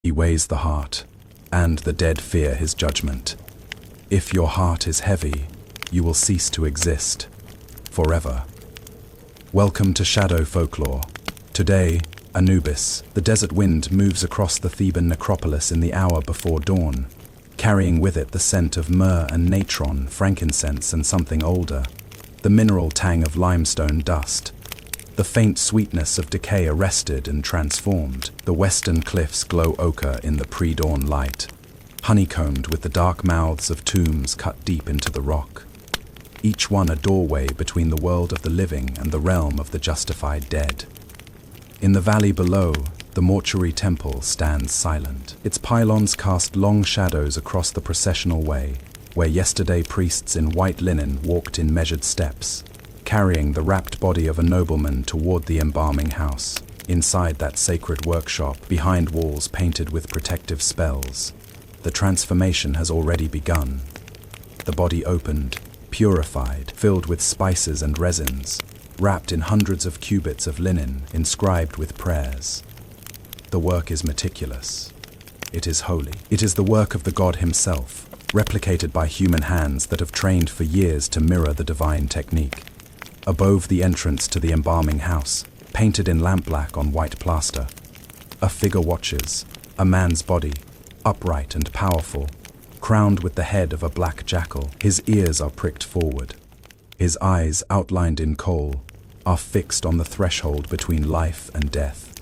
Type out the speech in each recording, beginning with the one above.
He weighs the heart, and the dead fear his judgment. If your heart is heavy, you will cease to exist forever. Welcome to Shadow Folklore. Today, Anubis, the desert wind, moves across the Theban necropolis in the hour before dawn, carrying with it the scent of myrrh and natron, frankincense, and something older, the mineral tang of limestone dust. The faint sweetness of decay arrested and transformed. The western cliffs glow ochre in the pre-dawn light, honeycombed with the dark mouths of tombs cut deep into the rock, each one a doorway between the world of the living and the realm of the justified dead. In the valley below, the mortuary temple stands silent. Its pylons cast long shadows across the processional way, where yesterday priests in white linen walked in measured steps, carrying the wrapped body of a nobleman toward the embalming house. Inside that sacred workshop, behind walls painted with protective spells, the transformation has already begun. The body opened, purified, filled with spices and resins, wrapped in hundreds of cubits of linen inscribed with prayers. The work is meticulous. It is holy. It is the work of the god himself, replicated by human hands that have trained for years to mirror the divine technique. Above the entrance to the embalming house, painted in lampblack on white plaster, a figure watches, a man's body, upright and powerful, crowned with the head of a black jackal. His ears are pricked forward. His eyes, outlined in kohl, are fixed on the threshold between life and death.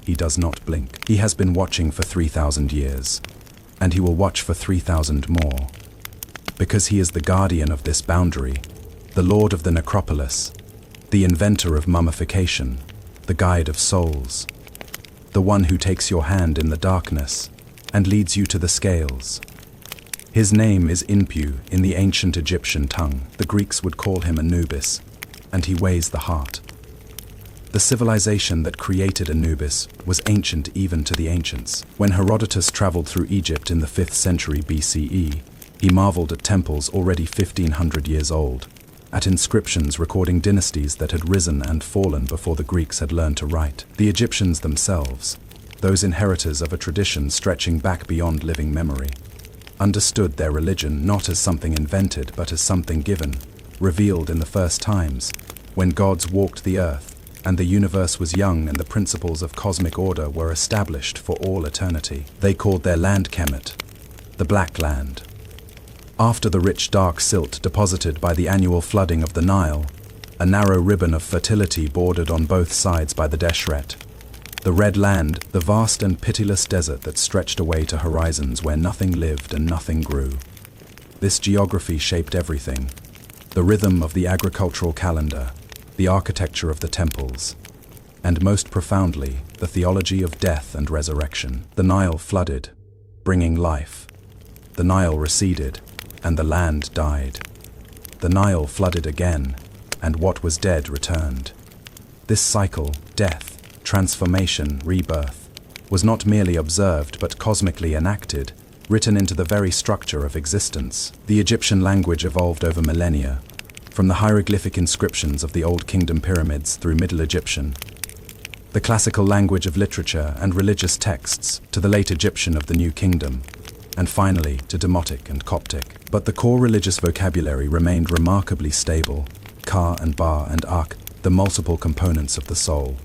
He does not blink. He has been watching for 3,000 years, and he will watch for 3,000 more. Because he is the guardian of this boundary, the lord of the necropolis, the inventor of mummification, the guide of souls, the one who takes your hand in the darkness and leads you to the scales. His name is Inpu in the ancient Egyptian tongue. The Greeks would call him Anubis, and he weighs the heart. The civilization that created Anubis was ancient even to the ancients. When Herodotus traveled through Egypt in the 5th century BCE, he marveled at temples already 1,500 years old, at inscriptions recording dynasties that had risen and fallen before the Greeks had learned to write. The Egyptians themselves, those inheritors of a tradition stretching back beyond living memory, understood their religion not as something invented but as something given, revealed in the first times, when gods walked the earth and the universe was young and the principles of cosmic order were established for all eternity. They called their land Kemet, the Black Land. After the rich dark silt deposited by the annual flooding of the Nile, a narrow ribbon of fertility bordered on both sides by the Deshret, the Red Land, the vast and pitiless desert that stretched away to horizons where nothing lived and nothing grew. This geography shaped everything: the rhythm of the agricultural calendar, the architecture of the temples, and most profoundly, the theology of death and resurrection. The Nile flooded, bringing life. The Nile receded, and the land died. The Nile flooded again, and what was dead returned. This cycle, death, transformation, rebirth, was not merely observed but cosmically enacted, written into the very structure of existence. The Egyptian language evolved over millennia, from the hieroglyphic inscriptions of the Old Kingdom pyramids through Middle Egyptian, the classical language of literature and religious texts to the late Egyptian of the New Kingdom, and finally to Demotic and Coptic. But the core religious vocabulary remained remarkably stable: Ka and Ba and Ak, the multiple components of the soul;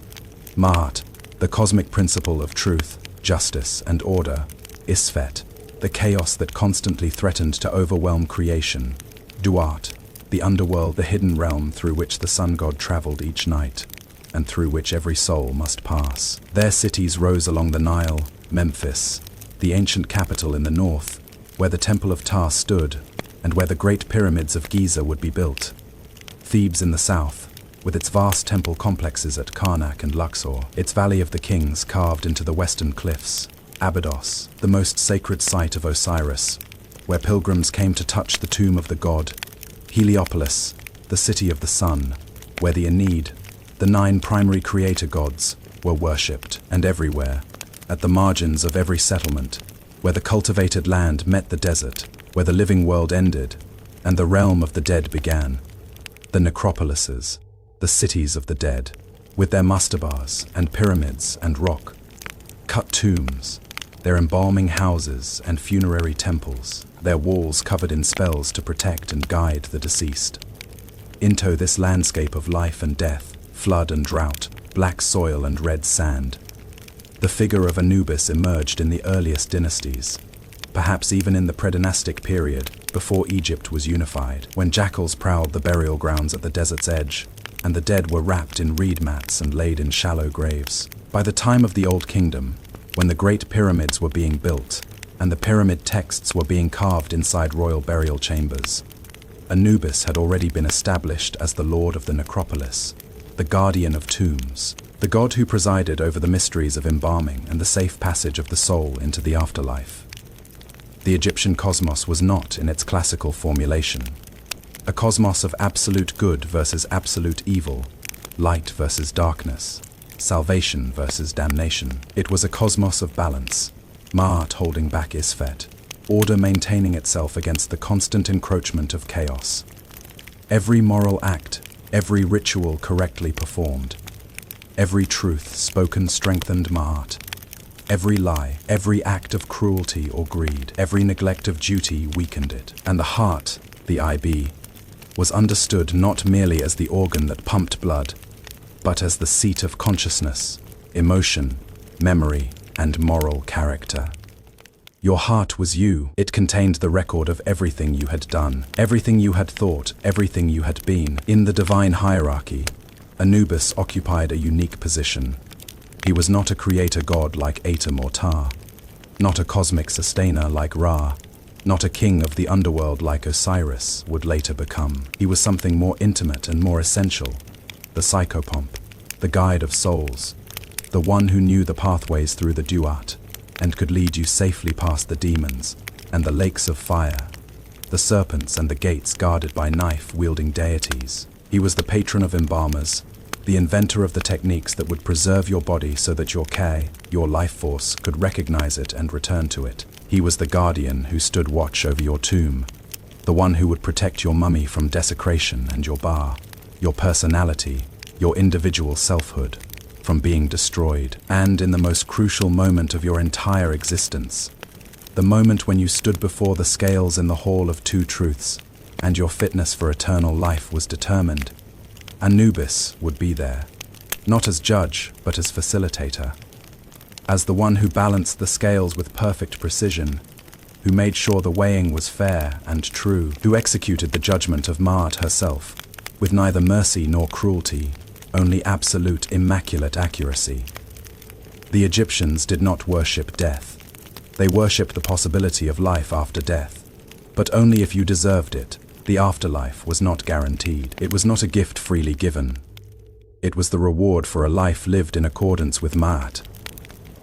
Ma'at, the cosmic principle of truth, justice, and order; Isfet, the chaos that constantly threatened to overwhelm creation; Duat, the underworld, the hidden realm through which the sun god traveled each night, and through which every soul must pass. Their cities rose along the Nile: Memphis, the ancient capital in the north, where the Temple of Ptah stood, and where the great pyramids of Giza would be built; Thebes in the south, with its vast temple complexes at Karnak and Luxor, its Valley of the Kings carved into the western cliffs; Abydos, the most sacred site of Osiris, where pilgrims came to touch the tomb of the god; Heliopolis, the city of the sun, where the Ennead, the 9 primary creator gods, were worshipped; and everywhere, at the margins of every settlement, where the cultivated land met the desert, where the living world ended, and the realm of the dead began, the necropolises, the cities of the dead, with their mastabas and pyramids and rock-cut tombs, their embalming houses and funerary temples, their walls covered in spells to protect and guide the deceased. Into this landscape of life and death, flood and drought, black soil and red sand, the figure of Anubis emerged in the earliest dynasties, perhaps even in the predynastic period, before Egypt was unified, when jackals prowled the burial grounds at the desert's edge, and the dead were wrapped in reed mats and laid in shallow graves. By the time of the Old Kingdom, when the great pyramids were being built, and the pyramid texts were being carved inside royal burial chambers, Anubis had already been established as the lord of the necropolis, the guardian of tombs, the god who presided over the mysteries of embalming and the safe passage of the soul into the afterlife. The Egyptian cosmos was not in its classical formulation, a cosmos of absolute good versus absolute evil, light versus darkness, salvation versus damnation. It was a cosmos of balance, Ma'at holding back Isfet, order maintaining itself against the constant encroachment of chaos. Every moral act, every ritual correctly performed, every truth spoken strengthened Ma'at. Every lie, every act of cruelty or greed, every neglect of duty weakened it. And the heart, the IB, was understood not merely as the organ that pumped blood, but as the seat of consciousness, emotion, memory, and moral character. Your heart was you. It contained the record of everything you had done, everything you had thought, everything you had been. In the divine hierarchy, Anubis occupied a unique position. He was not a creator god like Atum or Ptah, not a cosmic sustainer like Ra, not a king of the underworld like Osiris would later become. He was something more intimate and more essential, the psychopomp, the guide of souls, the one who knew the pathways through the duat and could lead you safely past the demons and the lakes of fire, the serpents and the gates guarded by knife-wielding deities. He was the patron of embalmers, the inventor of the techniques that would preserve your body so that your K, your life force, could recognize it and return to it. He was the guardian who stood watch over your tomb, the one who would protect your mummy from desecration and your bar, your personality, your individual selfhood, from being destroyed. And in the most crucial moment of your entire existence, the moment when you stood before the scales in the Hall of Two Truths, and your fitness for eternal life was determined, Anubis would be there, not as judge, but as facilitator, as the one who balanced the scales with perfect precision, who made sure the weighing was fair and true, who executed the judgment of Ma'at herself, with neither mercy nor cruelty, only absolute, immaculate accuracy. The Egyptians did not worship death. They worshipped the possibility of life after death, but only if you deserved it. The afterlife was not guaranteed. It was not a gift freely given. It was the reward for a life lived in accordance with Ma'at,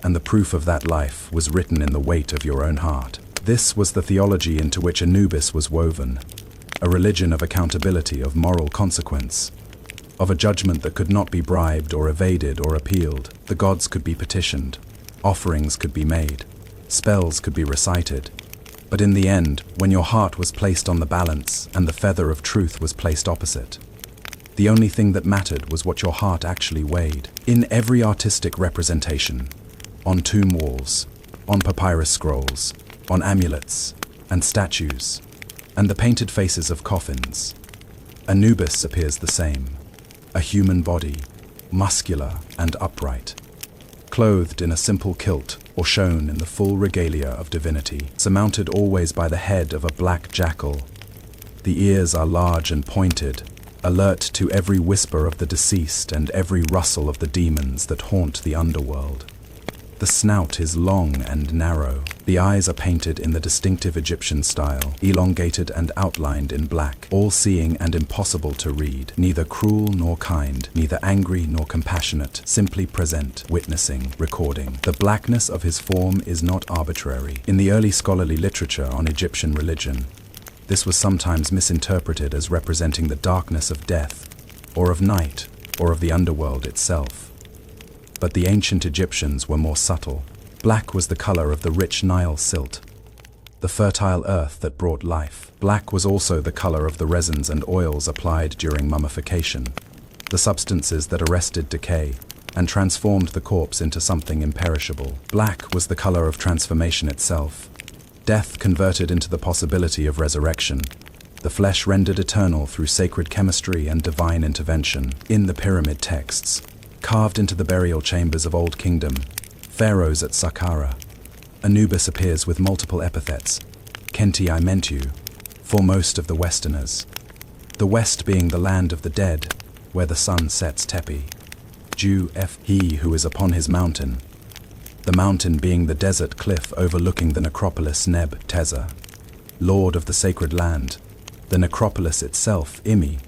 and the proof of that life was written in the weight of your own heart. This was the theology into which Anubis was woven, a religion of accountability, of moral consequence, of a judgment that could not be bribed or evaded or appealed. The gods could be petitioned, offerings could be made, spells could be recited, but in the end, when your heart was placed on the balance and the feather of truth was placed opposite, the only thing that mattered was what your heart actually weighed. In every artistic representation, on tomb walls, on papyrus scrolls, on amulets and statues, and the painted faces of coffins, Anubis appears the same, a human body, muscular and upright, clothed in a simple kilt or shown in the full regalia of divinity, surmounted always by the head of a black jackal. The ears are large and pointed, alert to every whisper of the deceased and every rustle of the demons that haunt the underworld. The snout is long and narrow. The eyes are painted in the distinctive Egyptian style, elongated and outlined in black, all-seeing and impossible to read, neither cruel nor kind, neither angry nor compassionate, simply present, witnessing, recording. The blackness of his form is not arbitrary. In the early scholarly literature on Egyptian religion, this was sometimes misinterpreted as representing the darkness of death, or of night, or of the underworld itself. But the ancient Egyptians were more subtle. Black was the color of the rich Nile silt, the fertile earth that brought life. Black was also the color of the resins and oils applied during mummification, the substances that arrested decay, and transformed the corpse into something imperishable. Black was the color of transformation itself. Death converted into the possibility of resurrection. The flesh rendered eternal through sacred chemistry and divine intervention. In the pyramid texts, carved into the burial chambers of Old Kingdom, pharaohs at Saqqara, Anubis appears with multiple epithets, Kenti I Mentu, for most of the Westerners. The West being the land of the dead, where the sun sets Tepi. Jew F. He who is upon his mountain. The mountain being the desert cliff overlooking the necropolis Neb Teza. Lord of the sacred land. The necropolis itself, Imi,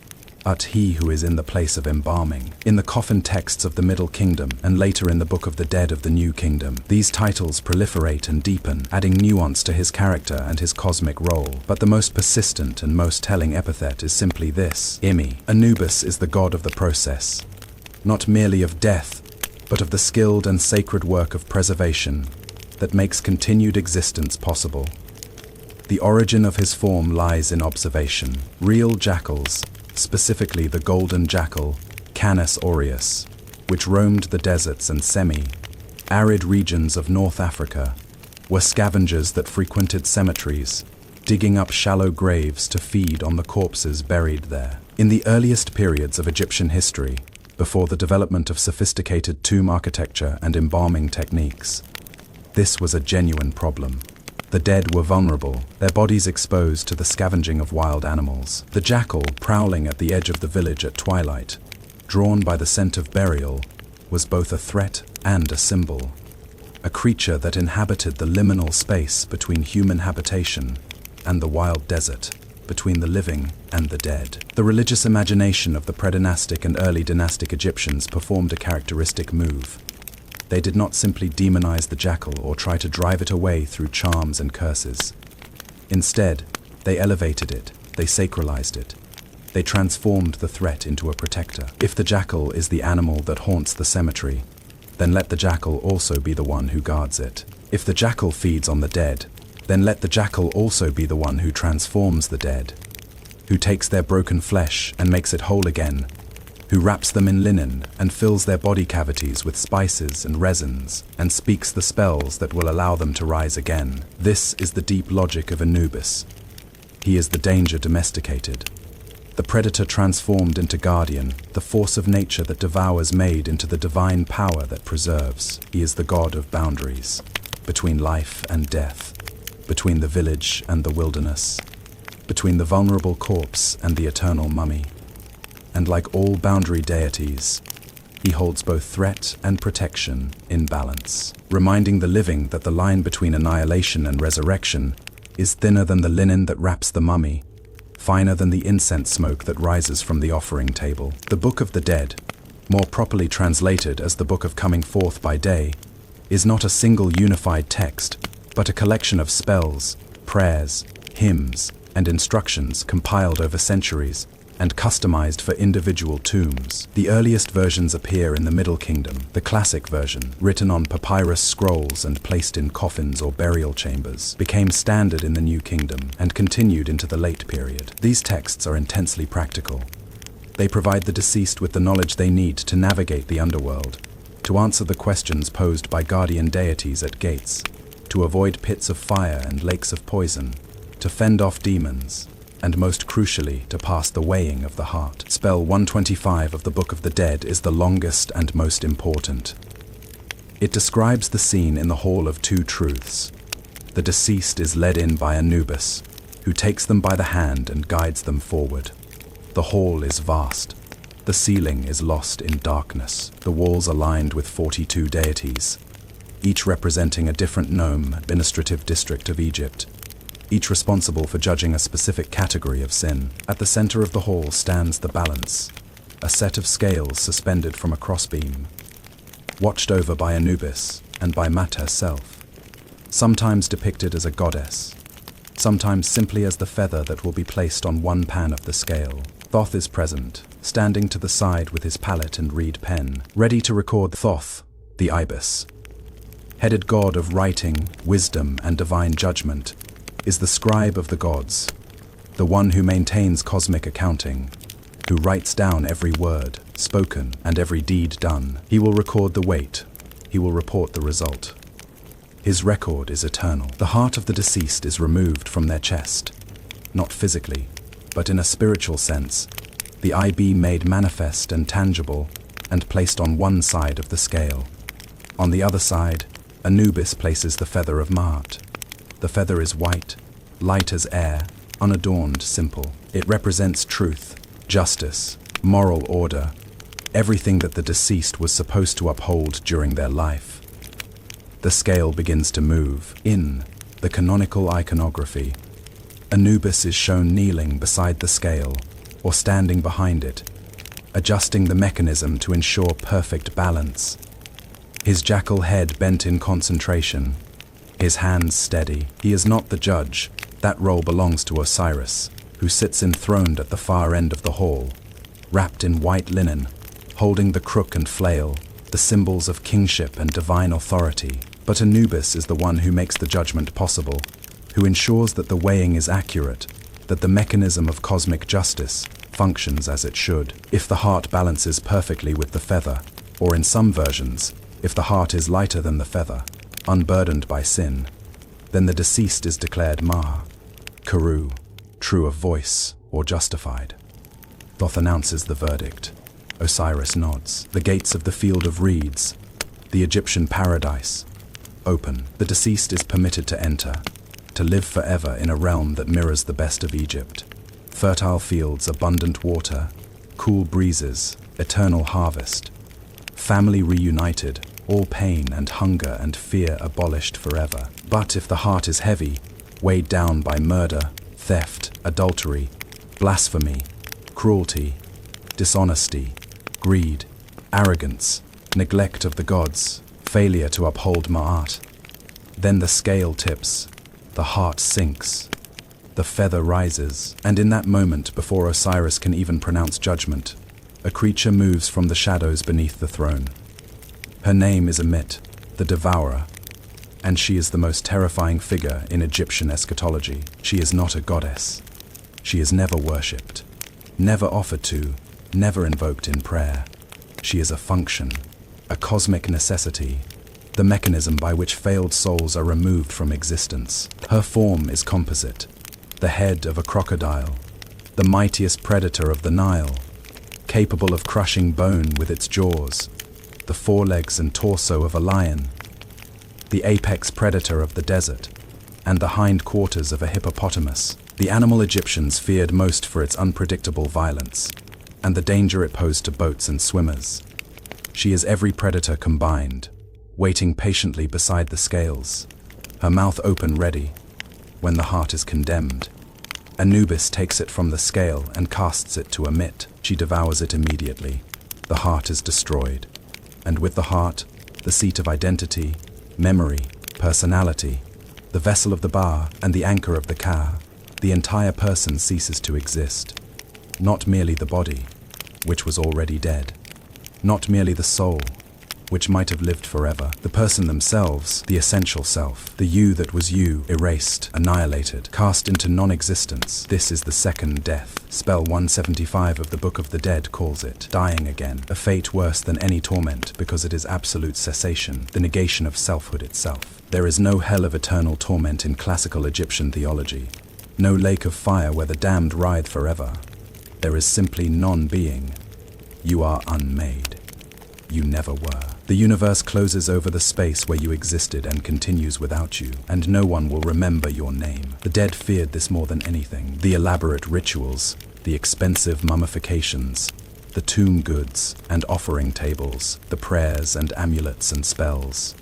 Ut he who is in the place of embalming. In the coffin texts of the Middle Kingdom, and later in the Book of the Dead of the New Kingdom, these titles proliferate and deepen, adding nuance to his character and his cosmic role. But the most persistent and most telling epithet is simply this: Imi. Anubis is the god of the process, not merely of death, but of the skilled and sacred work of preservation that makes continued existence possible. The origin of his form lies in observation. Real jackals, specifically the golden jackal, Canis aureus, which roamed the deserts and semi-arid regions of North Africa, were scavengers that frequented cemeteries, digging up shallow graves to feed on the corpses buried there. In the earliest periods of Egyptian history, before the development of sophisticated tomb architecture and embalming techniques, this was a genuine problem. The dead were vulnerable, their bodies exposed to the scavenging of wild animals. The jackal, prowling at the edge of the village at twilight, drawn by the scent of burial, was both a threat and a symbol. A creature that inhabited the liminal space between human habitation and the wild desert, between the living and the dead. The religious imagination of the predynastic and early dynastic Egyptians performed a characteristic move. They did not simply demonize the jackal or try to drive it away through charms and curses. Instead, they elevated it, they sacralized it. They transformed the threat into a protector. If the jackal is the animal that haunts the cemetery, then let the jackal also be the one who guards it. If the jackal feeds on the dead, then let the jackal also be the one who transforms the dead, who takes their broken flesh and makes it whole again, who wraps them in linen and fills their body cavities with spices and resins, and speaks the spells that will allow them to rise again. This is the deep logic of Anubis. He is the danger domesticated, the predator transformed into guardian, the force of nature that devours made into the divine power that preserves. He is the god of boundaries, between life and death, between the village and the wilderness, between the vulnerable corpse and the eternal mummy. And like all boundary deities, he holds both threat and protection in balance, reminding the living that the line between annihilation and resurrection is thinner than the linen that wraps the mummy, finer than the incense smoke that rises from the offering table. The Book of the Dead, more properly translated as the Book of Coming Forth by Day, is not a single unified text, but a collection of spells, prayers, hymns, and instructions compiled over centuries and customized for individual tombs. The earliest versions appear in the Middle Kingdom. The classic version, written on papyrus scrolls and placed in coffins or burial chambers, became standard in the New Kingdom and continued into the late period. These texts are intensely practical. They provide the deceased with the knowledge they need to navigate the underworld, to answer the questions posed by guardian deities at gates, to avoid pits of fire and lakes of poison, to fend off demons, and most crucially, to pass the weighing of the heart. Spell 125 of the Book of the Dead is the longest and most important. It describes the scene in the Hall of Two Truths. The deceased is led in by Anubis, who takes them by the hand and guides them forward. The hall is vast. The ceiling is lost in darkness. The walls are lined with 42 deities, each representing a different nome, administrative district of Egypt, each responsible for judging a specific category of sin. At the center of the hall stands the balance, a set of scales suspended from a crossbeam, watched over by Anubis and by Mat herself, sometimes depicted as a goddess, sometimes simply as the feather that will be placed on one pan of the scale. Thoth is present, standing to the side with his palette and reed pen, ready to record. Thoth, the ibis, headed god of writing, wisdom, and divine judgment, is the scribe of the gods, the one who maintains cosmic accounting, who writes down every word, spoken, and every deed done. He will record the weight. He will report the result. His record is eternal. The heart of the deceased is removed from their chest, not physically, but in a spiritual sense. The IB made manifest and tangible, and placed on one side of the scale. On the other side, Anubis places the feather of Ma'at. The feather is white, light as air, unadorned, simple. It represents truth, justice, moral order, everything that the deceased was supposed to uphold during their life. The scale begins to move. In the canonical iconography, Anubis is shown kneeling beside the scale, or standing behind it, adjusting the mechanism to ensure perfect balance. His jackal head bent in concentration, his hands steady. He is not the judge. That role belongs to Osiris, who sits enthroned at the far end of the hall, wrapped in white linen, holding the crook and flail, the symbols of kingship and divine authority. But Anubis is the one who makes the judgment possible, who ensures that the weighing is accurate, that the mechanism of cosmic justice functions as it should. If the heart balances perfectly with the feather, or in some versions, if the heart is lighter than the feather, unburdened by sin, then the deceased is declared Maha, Karu, true of voice, or justified. Thoth announces the verdict. Osiris nods. The gates of the field of reeds, the Egyptian paradise, open. The deceased is permitted to enter, to live forever in a realm that mirrors the best of Egypt. Fertile fields, abundant water, cool breezes, eternal harvest. Family reunited, all pain and hunger and fear abolished forever. But if the heart is heavy, weighed down by murder, theft, adultery, blasphemy, cruelty, dishonesty, greed, arrogance, neglect of the gods, failure to uphold Ma'at, then the scale tips, the heart sinks, the feather rises, and in that moment, before Osiris can even pronounce judgment, a creature moves from the shadows beneath the throne. Her name is Ammit, the devourer, and she is the most terrifying figure in Egyptian eschatology. She is not a goddess. She is never worshipped, never offered to, never invoked in prayer. She is a function, a cosmic necessity, the mechanism by which failed souls are removed from existence. Her form is composite, the head of a crocodile, the mightiest predator of the Nile, capable of crushing bone with its jaws, the forelegs and torso of a lion, the apex predator of the desert, and the hindquarters of a hippopotamus. The animal Egyptians feared most for its unpredictable violence, and the danger it posed to boats and swimmers. She is every predator combined, waiting patiently beside the scales, her mouth open ready. When the heart is condemned, Anubis takes it from the scale and casts it to Ammit. She devours it immediately. The heart is destroyed, and with the heart, the seat of identity, memory, personality, the vessel of the Ba and the anchor of the Ka, the entire person ceases to exist. Not merely the body, which was already dead. Not merely the soul, which might have lived forever. The person themselves, the essential self, the you that was you, erased, annihilated, cast into non-existence. This is the second death. Spell 175 of the Book of the Dead calls it dying again, a fate worse than any torment because it is absolute cessation, the negation of selfhood itself. There is no hell of eternal torment in classical Egyptian theology, no lake of fire where the damned writhe forever. There is simply non-being. You are unmade. You never were. The universe closes over the space where you existed and continues without you, and no one will remember your name. The dead feared this more than anything. The elaborate rituals, the expensive mummifications, the tomb goods and offering tables, the prayers and amulets and spells.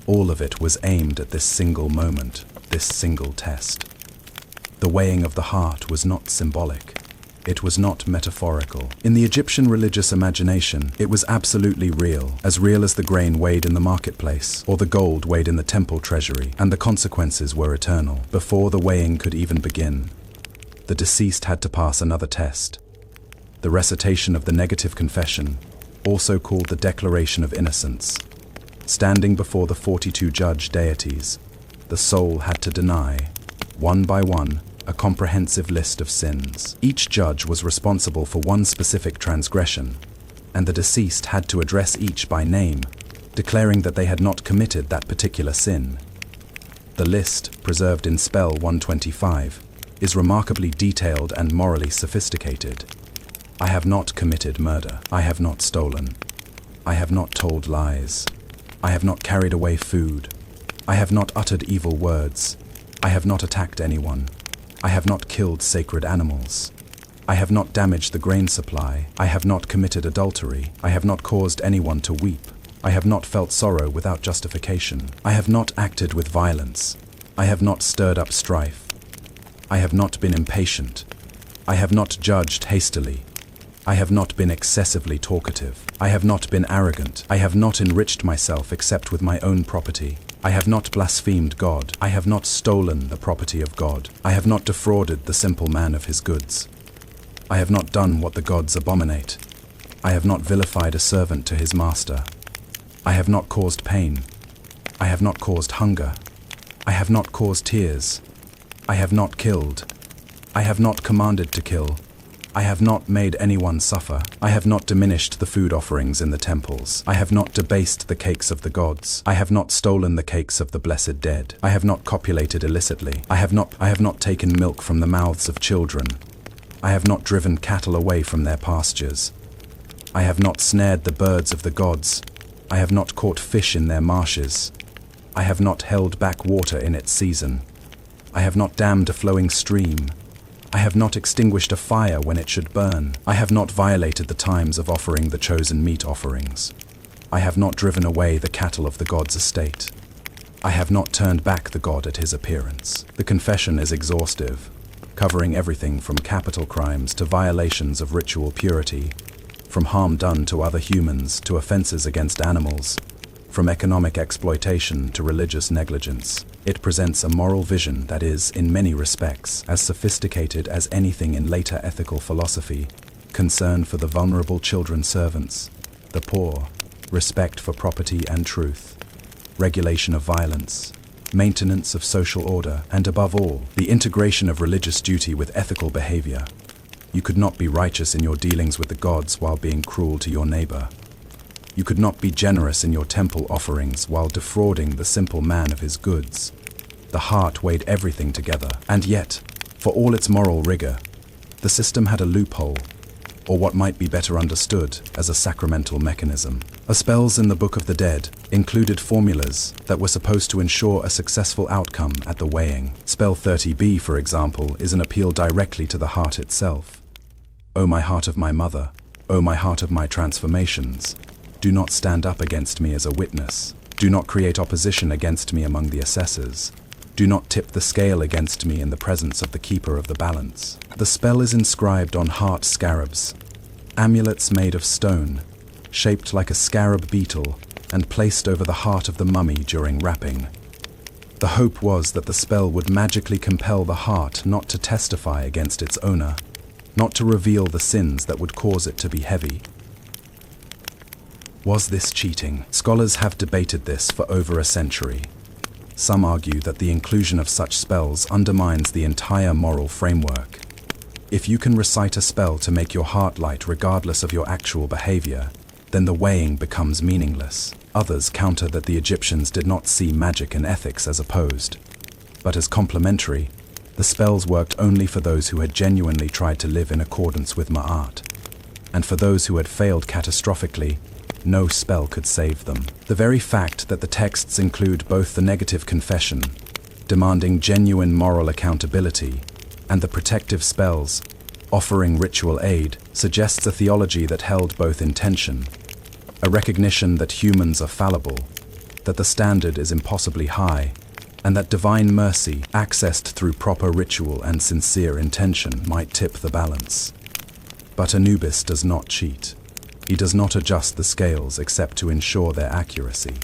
All of it was aimed at this single moment, this single test. The weighing of the heart was not symbolic. It was not metaphorical. In the Egyptian religious imagination, it was absolutely real as the grain weighed in the marketplace, or the gold weighed in the temple treasury, and the consequences were eternal. Before the weighing could even begin, the deceased had to pass another test. The recitation of the negative confession, also called the Declaration of Innocence. Standing before the 42 judge deities, the soul had to deny, one by one, a comprehensive list of sins. Each judge was responsible for one specific transgression, and the deceased had to address each by name, declaring that they had not committed that particular sin. The list, preserved in Spell 125, is remarkably detailed and morally sophisticated. I have not committed murder. I have not stolen. I have not told lies. I have not carried away food. I have not uttered evil words. I have not attacked anyone. I have not killed sacred animals. I have not damaged the grain supply. I have not committed adultery. I have not caused anyone to weep. I have not felt sorrow without justification. I have not acted with violence. I have not stirred up strife. I have not been impatient. I have not judged hastily. I have not been excessively talkative. I have not been arrogant. I have not enriched myself except with my own property. I have not blasphemed God. I have not stolen the property of God. I have not defrauded the simple man of his goods. I have not done what the gods abominate. I have not vilified a servant to his master. I have not caused pain. I have not caused hunger. I have not caused tears. I have not killed. I have not commanded to kill. I have not made anyone suffer. I have not diminished the food offerings in the temples. I have not debased the cakes of the gods. I have not stolen the cakes of the blessed dead. I have not copulated illicitly. I have not taken milk from the mouths of children. I have not driven cattle away from their pastures. I have not snared the birds of the gods. I have not caught fish in their marshes. I have not held back water in its season. I have not dammed a flowing stream. I have not extinguished a fire when it should burn. I have not violated the times of offering the chosen meat offerings. I have not driven away the cattle of the god's estate. I have not turned back the god at his appearance. The confession is exhaustive, covering everything from capital crimes to violations of ritual purity, from harm done to other humans to offenses against animals, from economic exploitation to religious negligence. It presents a moral vision that is, in many respects, as sophisticated as anything in later ethical philosophy: concern for the vulnerable children servants, the poor, respect for property and truth, regulation of violence, maintenance of social order, and above all, the integration of religious duty with ethical behavior. You could not be righteous in your dealings with the gods while being cruel to your neighbor. You could not be generous in your temple offerings while defrauding the simple man of his goods. The heart weighed everything together, and yet, for all its moral rigor, the system had a loophole, or what might be better understood as a sacramental mechanism. The spells in the Book of the Dead included formulas that were supposed to ensure a successful outcome at the weighing. Spell 30b, for example, is an appeal directly to the heart itself. O my heart of my mother, O my heart of my transformations, do not stand up against me as a witness. Do not create opposition against me among the assessors. Do not tip the scale against me in the presence of the keeper of the balance. The spell is inscribed on heart scarabs, amulets made of stone, shaped like a scarab beetle, and placed over the heart of the mummy during wrapping. The hope was that the spell would magically compel the heart not to testify against its owner, not to reveal the sins that would cause it to be heavy. Was this cheating? Scholars have debated this for over a century. Some argue that the inclusion of such spells undermines the entire moral framework. If you can recite a spell to make your heart light regardless of your actual behavior, then the weighing becomes meaningless. Others counter that the Egyptians did not see magic and ethics as opposed, but as complementary. The spells worked only for those who had genuinely tried to live in accordance with Ma'at, and for those who had failed catastrophically, no spell could save them. The very fact that the texts include both the negative confession, demanding genuine moral accountability, and the protective spells, offering ritual aid, suggests a theology that held both in tension: a recognition that humans are fallible, that the standard is impossibly high, and that divine mercy, accessed through proper ritual and sincere intention, might tip the balance. But Anubis does not cheat. He does not adjust the scales except to ensure their accuracy.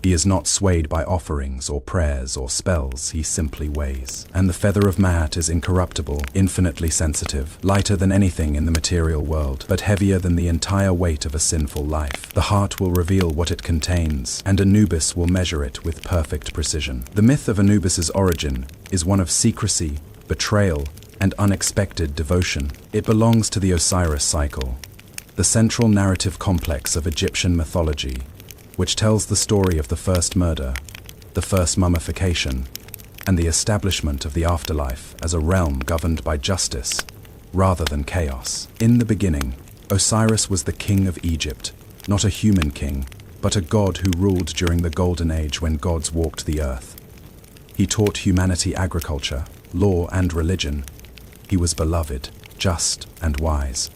He is not swayed by offerings or prayers or spells, he simply weighs. And the feather of Ma'at is incorruptible, infinitely sensitive, lighter than anything in the material world, but heavier than the entire weight of a sinful life. The heart will reveal what it contains, and Anubis will measure it with perfect precision. The myth of Anubis's origin is one of secrecy, betrayal, and unexpected devotion. It belongs to the Osiris cycle, the central narrative complex of Egyptian mythology, which tells the story of the first murder, the first mummification, and the establishment of the afterlife as a realm governed by justice rather than chaos. In the beginning, Osiris was the king of Egypt, not a human king, but a god who ruled during the Golden Age when gods walked the earth. He taught humanity agriculture, law, and religion. He was beloved, just, and wise.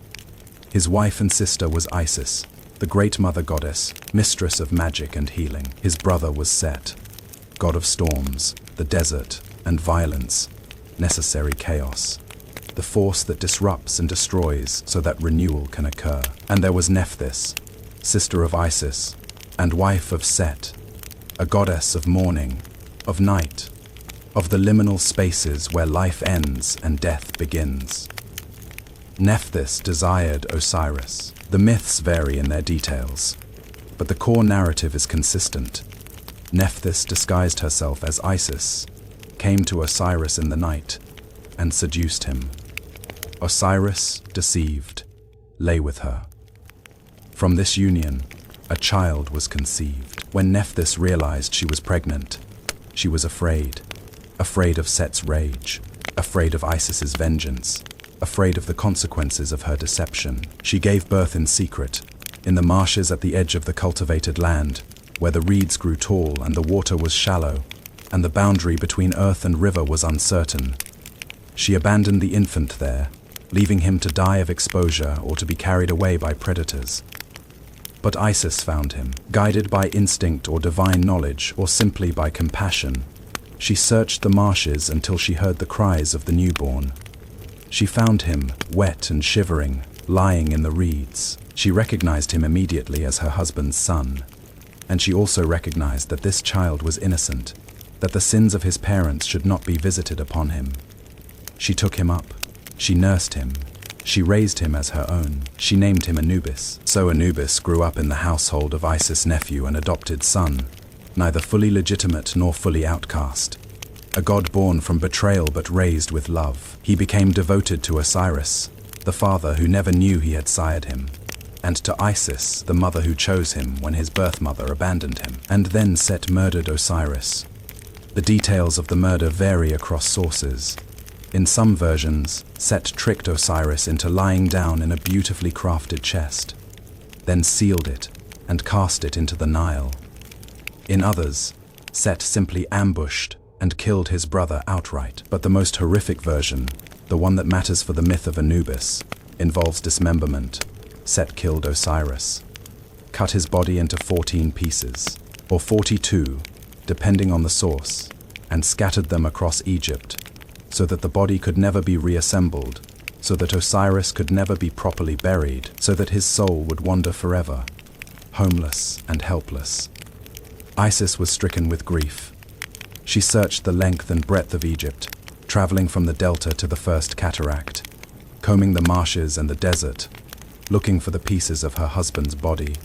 His wife and sister was Isis, the great mother goddess, mistress of magic and healing. His brother was Set, god of storms, the desert, and violence, necessary chaos, the force that disrupts and destroys so that renewal can occur. And there was Nephthys, sister of Isis, and wife of Set, a goddess of morning, of night, of the liminal spaces where life ends and death begins. Nephthys desired Osiris. The myths vary in their details, but the core narrative is consistent. Nephthys disguised herself as Isis, came to Osiris in the night, and seduced him. Osiris, deceived, lay with her. From this union, a child was conceived. When Nephthys realized she was pregnant, she was afraid of Set's rage, afraid of Isis's vengeance, afraid of the consequences of her deception. She gave birth in secret, in the marshes at the edge of the cultivated land, where the reeds grew tall and the water was shallow, and the boundary between earth and river was uncertain. She abandoned the infant there, leaving him to die of exposure or to be carried away by predators. But Isis found him, guided by instinct or divine knowledge, or simply by compassion. She searched the marshes until she heard the cries of the newborn. She found him, wet and shivering, lying in the reeds. She recognized him immediately as her husband's son. And she also recognized that this child was innocent, that the sins of his parents should not be visited upon him. She took him up. She nursed him. She raised him as her own. She named him Anubis. So Anubis grew up in the household of Isis' nephew and adopted son, neither fully legitimate nor fully outcast. A god born from betrayal but raised with love. He became devoted to Osiris, the father who never knew he had sired him, and to Isis, the mother who chose him when his birth mother abandoned him. And then Set murdered Osiris. The details of the murder vary across sources. In some versions, Set tricked Osiris into lying down in a beautifully crafted chest, then sealed it and cast it into the Nile. In others, Set simply ambushed and killed his brother outright. But the most horrific version, the one that matters for the myth of Anubis, involves dismemberment. Set killed Osiris, cut his body into 14 pieces, or 42, depending on the source, and scattered them across Egypt, so that the body could never be reassembled, so that Osiris could never be properly buried, so that his soul would wander forever, homeless and helpless. Isis was stricken with grief. She searched the length and breadth of Egypt, traveling from the delta to the first cataract, combing the marshes and the desert, looking for the pieces of her husband's body.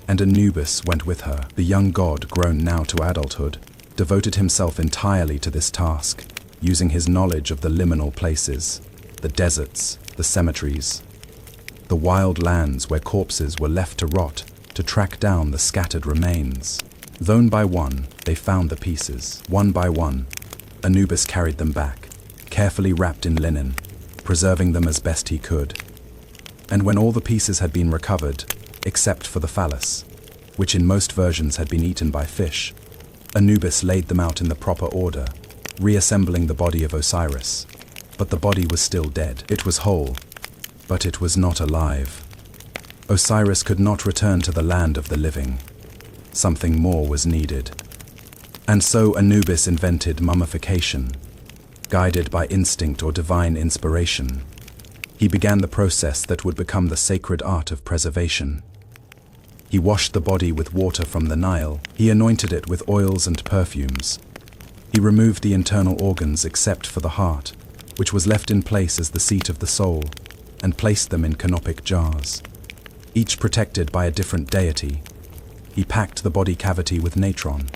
And Anubis went with her. The young god, grown now to adulthood, devoted himself entirely to this task, using his knowledge of the liminal places, the deserts, the cemeteries, the wild lands where corpses were left to rot, to track down the scattered remains. One by one, they found the pieces. One by one, Anubis carried them back, carefully wrapped in linen, preserving them as best he could. And when all the pieces had been recovered, except for the phallus, which in most versions had been eaten by fish, Anubis laid them out in the proper order, reassembling the body of Osiris. But the body was still dead. It was whole, but it was not alive. Osiris could not return to the land of the living. Something more was needed. And so Anubis invented mummification. Guided by instinct or divine inspiration, he began the process that would become the sacred art of preservation. He washed the body with water from the Nile. He anointed it with oils and perfumes. He removed the internal organs except for the heart, which was left in place as the seat of the soul, and placed them in canopic jars, each protected by a different deity. He packed the body cavity with natron,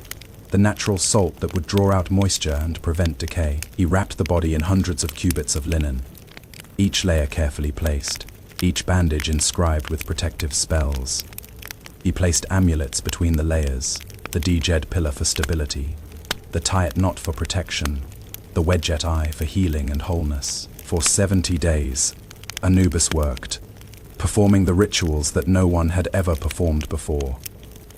the natural salt that would draw out moisture and prevent decay. He wrapped the body in hundreds of cubits of linen, each layer carefully placed. each bandage inscribed with protective spells. He placed amulets between the layers, the Djed pillar for stability, the Tiat knot for protection, the Wedjet eye for healing and wholeness. For 70 days, Anubis worked, performing the rituals that no one had ever performed before,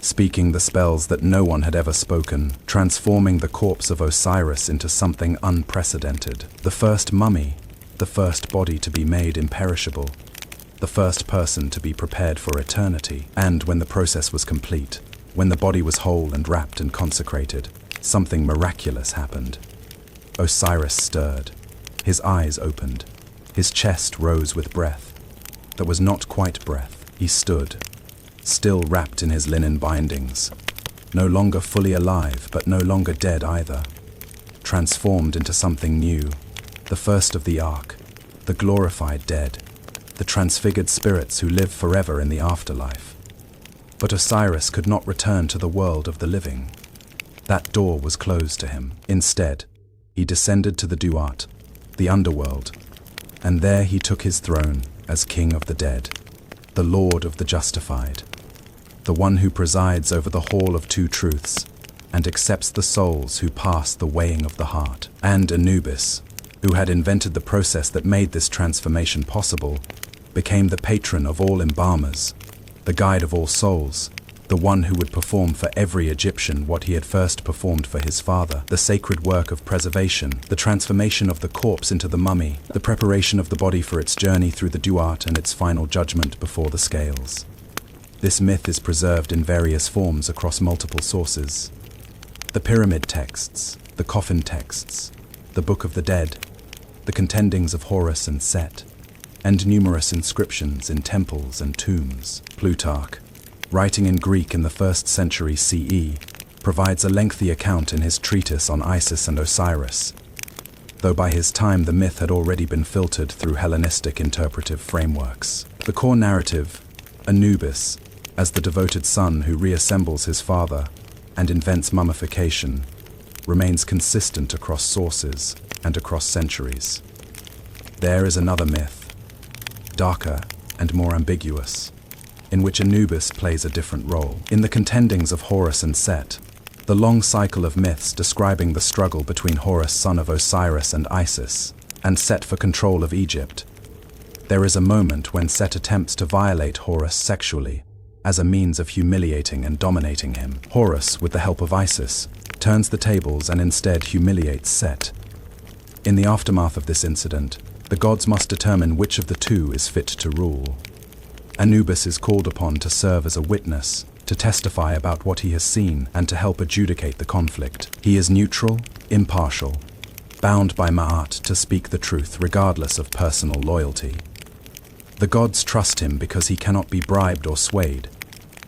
speaking the spells that no one had ever spoken, transforming the corpse of Osiris into something unprecedented. The first mummy, the first body to be made imperishable, the first person to be prepared for eternity. And when the process was complete, when the body was whole and wrapped and consecrated, something miraculous happened. Osiris stirred. His eyes opened. His chest rose with breath. That was not quite breath. He stood, still wrapped in his linen bindings, no longer fully alive, but no longer dead either, transformed into something new, the first of the ark, the glorified dead, the transfigured spirits who live forever in the afterlife. But Osiris could not return to the world of the living. That door was closed to him. Instead, he descended to the Duat, the underworld, and there he took his throne as king of the dead, the lord of the justified, the one who presides over the hall of two truths and accepts the souls who pass the weighing of the heart. And Anubis, who had invented the process that made this transformation possible, became the patron of all embalmers, the guide of all souls, the one who would perform for every Egyptian what he had first performed for his father, the sacred work of preservation, the transformation of the corpse into the mummy, the preparation of the body for its journey through the Duat and its final judgment before the scales. This myth is preserved in various forms across multiple sources. The pyramid texts, the coffin texts, the Book of the Dead, the contendings of Horus and Set, and numerous inscriptions in temples and tombs. Plutarch, writing in Greek in the 1st century CE, provides a lengthy account in his treatise on Isis and Osiris, though by his time the myth had already been filtered through Hellenistic interpretive frameworks. The core narrative, Anubis, as the devoted son who reassembles his father and invents mummification, remains consistent across sources and across centuries. There is another myth, darker and more ambiguous, in which Anubis plays a different role. In the contendings of Horus and Set, the long cycle of myths describing the struggle between Horus, son of Osiris, and Isis, and Set for control of Egypt, there is a moment when Set attempts to violate Horus sexually, as a means of humiliating and dominating him. Horus, with the help of Isis, turns the tables and instead humiliates Set. In the aftermath of this incident, the gods must determine which of the two is fit to rule. Anubis is called upon to serve as a witness, to testify about what he has seen, and to help adjudicate the conflict. He is neutral, impartial, bound by Ma'at to speak the truth regardless of personal loyalty. The gods trust him because he cannot be bribed or swayed.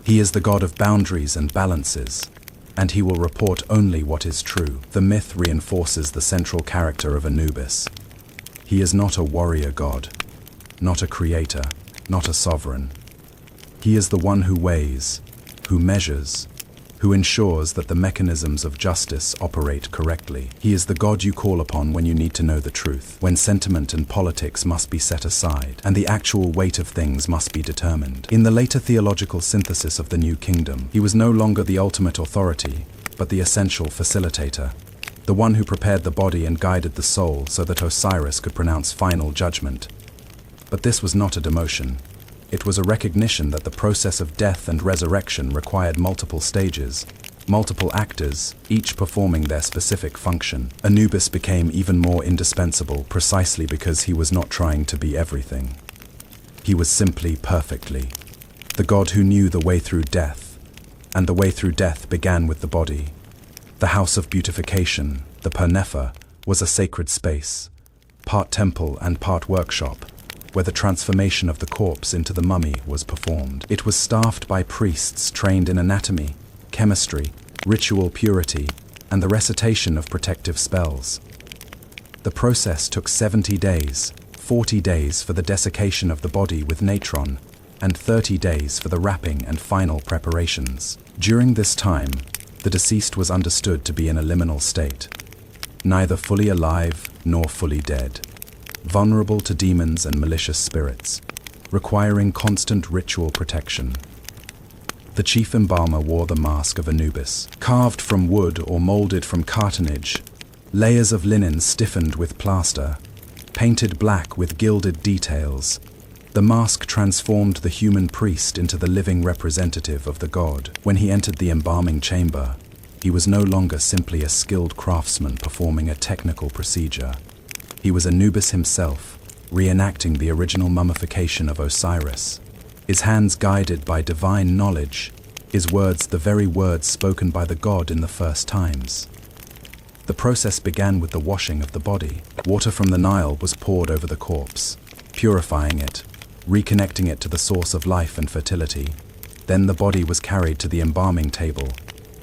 He is the god of boundaries and balances, and he will report only what is true. The myth reinforces the central character of Anubis. He is not a warrior god, not a creator, not a sovereign. He is the one who weighs, who measures, who ensures that the mechanisms of justice operate correctly. He is the God you call upon when you need to know the truth, when sentiment and politics must be set aside, and the actual weight of things must be determined. In the later theological synthesis of the New Kingdom, he was no longer the ultimate authority, but the essential facilitator, the one who prepared the body and guided the soul so that Osiris could pronounce final judgment. But this was not a demotion. It was a recognition that the process of death and resurrection required multiple stages, multiple actors, each performing their specific function. Anubis became even more indispensable precisely because he was not trying to be everything. He was simply perfectly the God who knew the way through death, and the way through death began with the body. The house of beautification, the Pernefa, was a sacred space, part temple and part workshop, where the transformation of the corpse into the mummy was performed. It was staffed by priests trained in anatomy, chemistry, ritual purity, and the recitation of protective spells. The process took 70 days, 40 days for the desiccation of the body with natron, and 30 days for the wrapping and final preparations. During this time, the deceased was understood to be in a liminal state, neither fully alive nor fully dead, vulnerable to demons and malicious spirits. requiring constant ritual protection. The chief embalmer wore the mask of Anubis, carved from wood or molded from cartonnage, layers of linen stiffened with plaster, painted black with gilded details. The mask transformed the human priest into the living representative of the god. When he entered the embalming chamber, he was no longer simply a skilled craftsman performing a technical procedure. He was Anubis himself, reenacting the original mummification of Osiris. His hands guided by divine knowledge, his words the very words spoken by the god in the first times. The process began with the washing of the body. Water from the Nile was poured over the corpse, purifying it, reconnecting it to the source of life and fertility. Then the body was carried to the embalming table,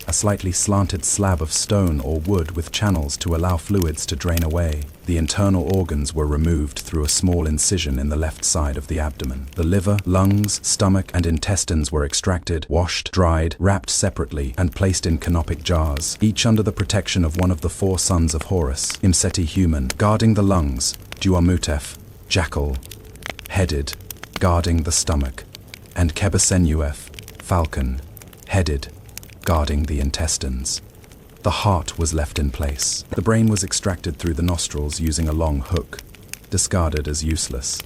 a slightly slanted slab of stone or wood with channels to allow fluids to drain away. The internal organs were removed through a small incision in the left side of the abdomen. The liver, lungs, stomach, and intestines were extracted, washed, dried, wrapped separately, and placed in canopic jars, each under the protection of one of the four sons of Horus, Imseti human, guarding the lungs, Duamutef, jackal-headed, guarding the stomach, and Kebasenuef, falcon-headed, guarding the intestines. The heart was left in place. The brain was extracted through the nostrils using a long hook, discarded as useless.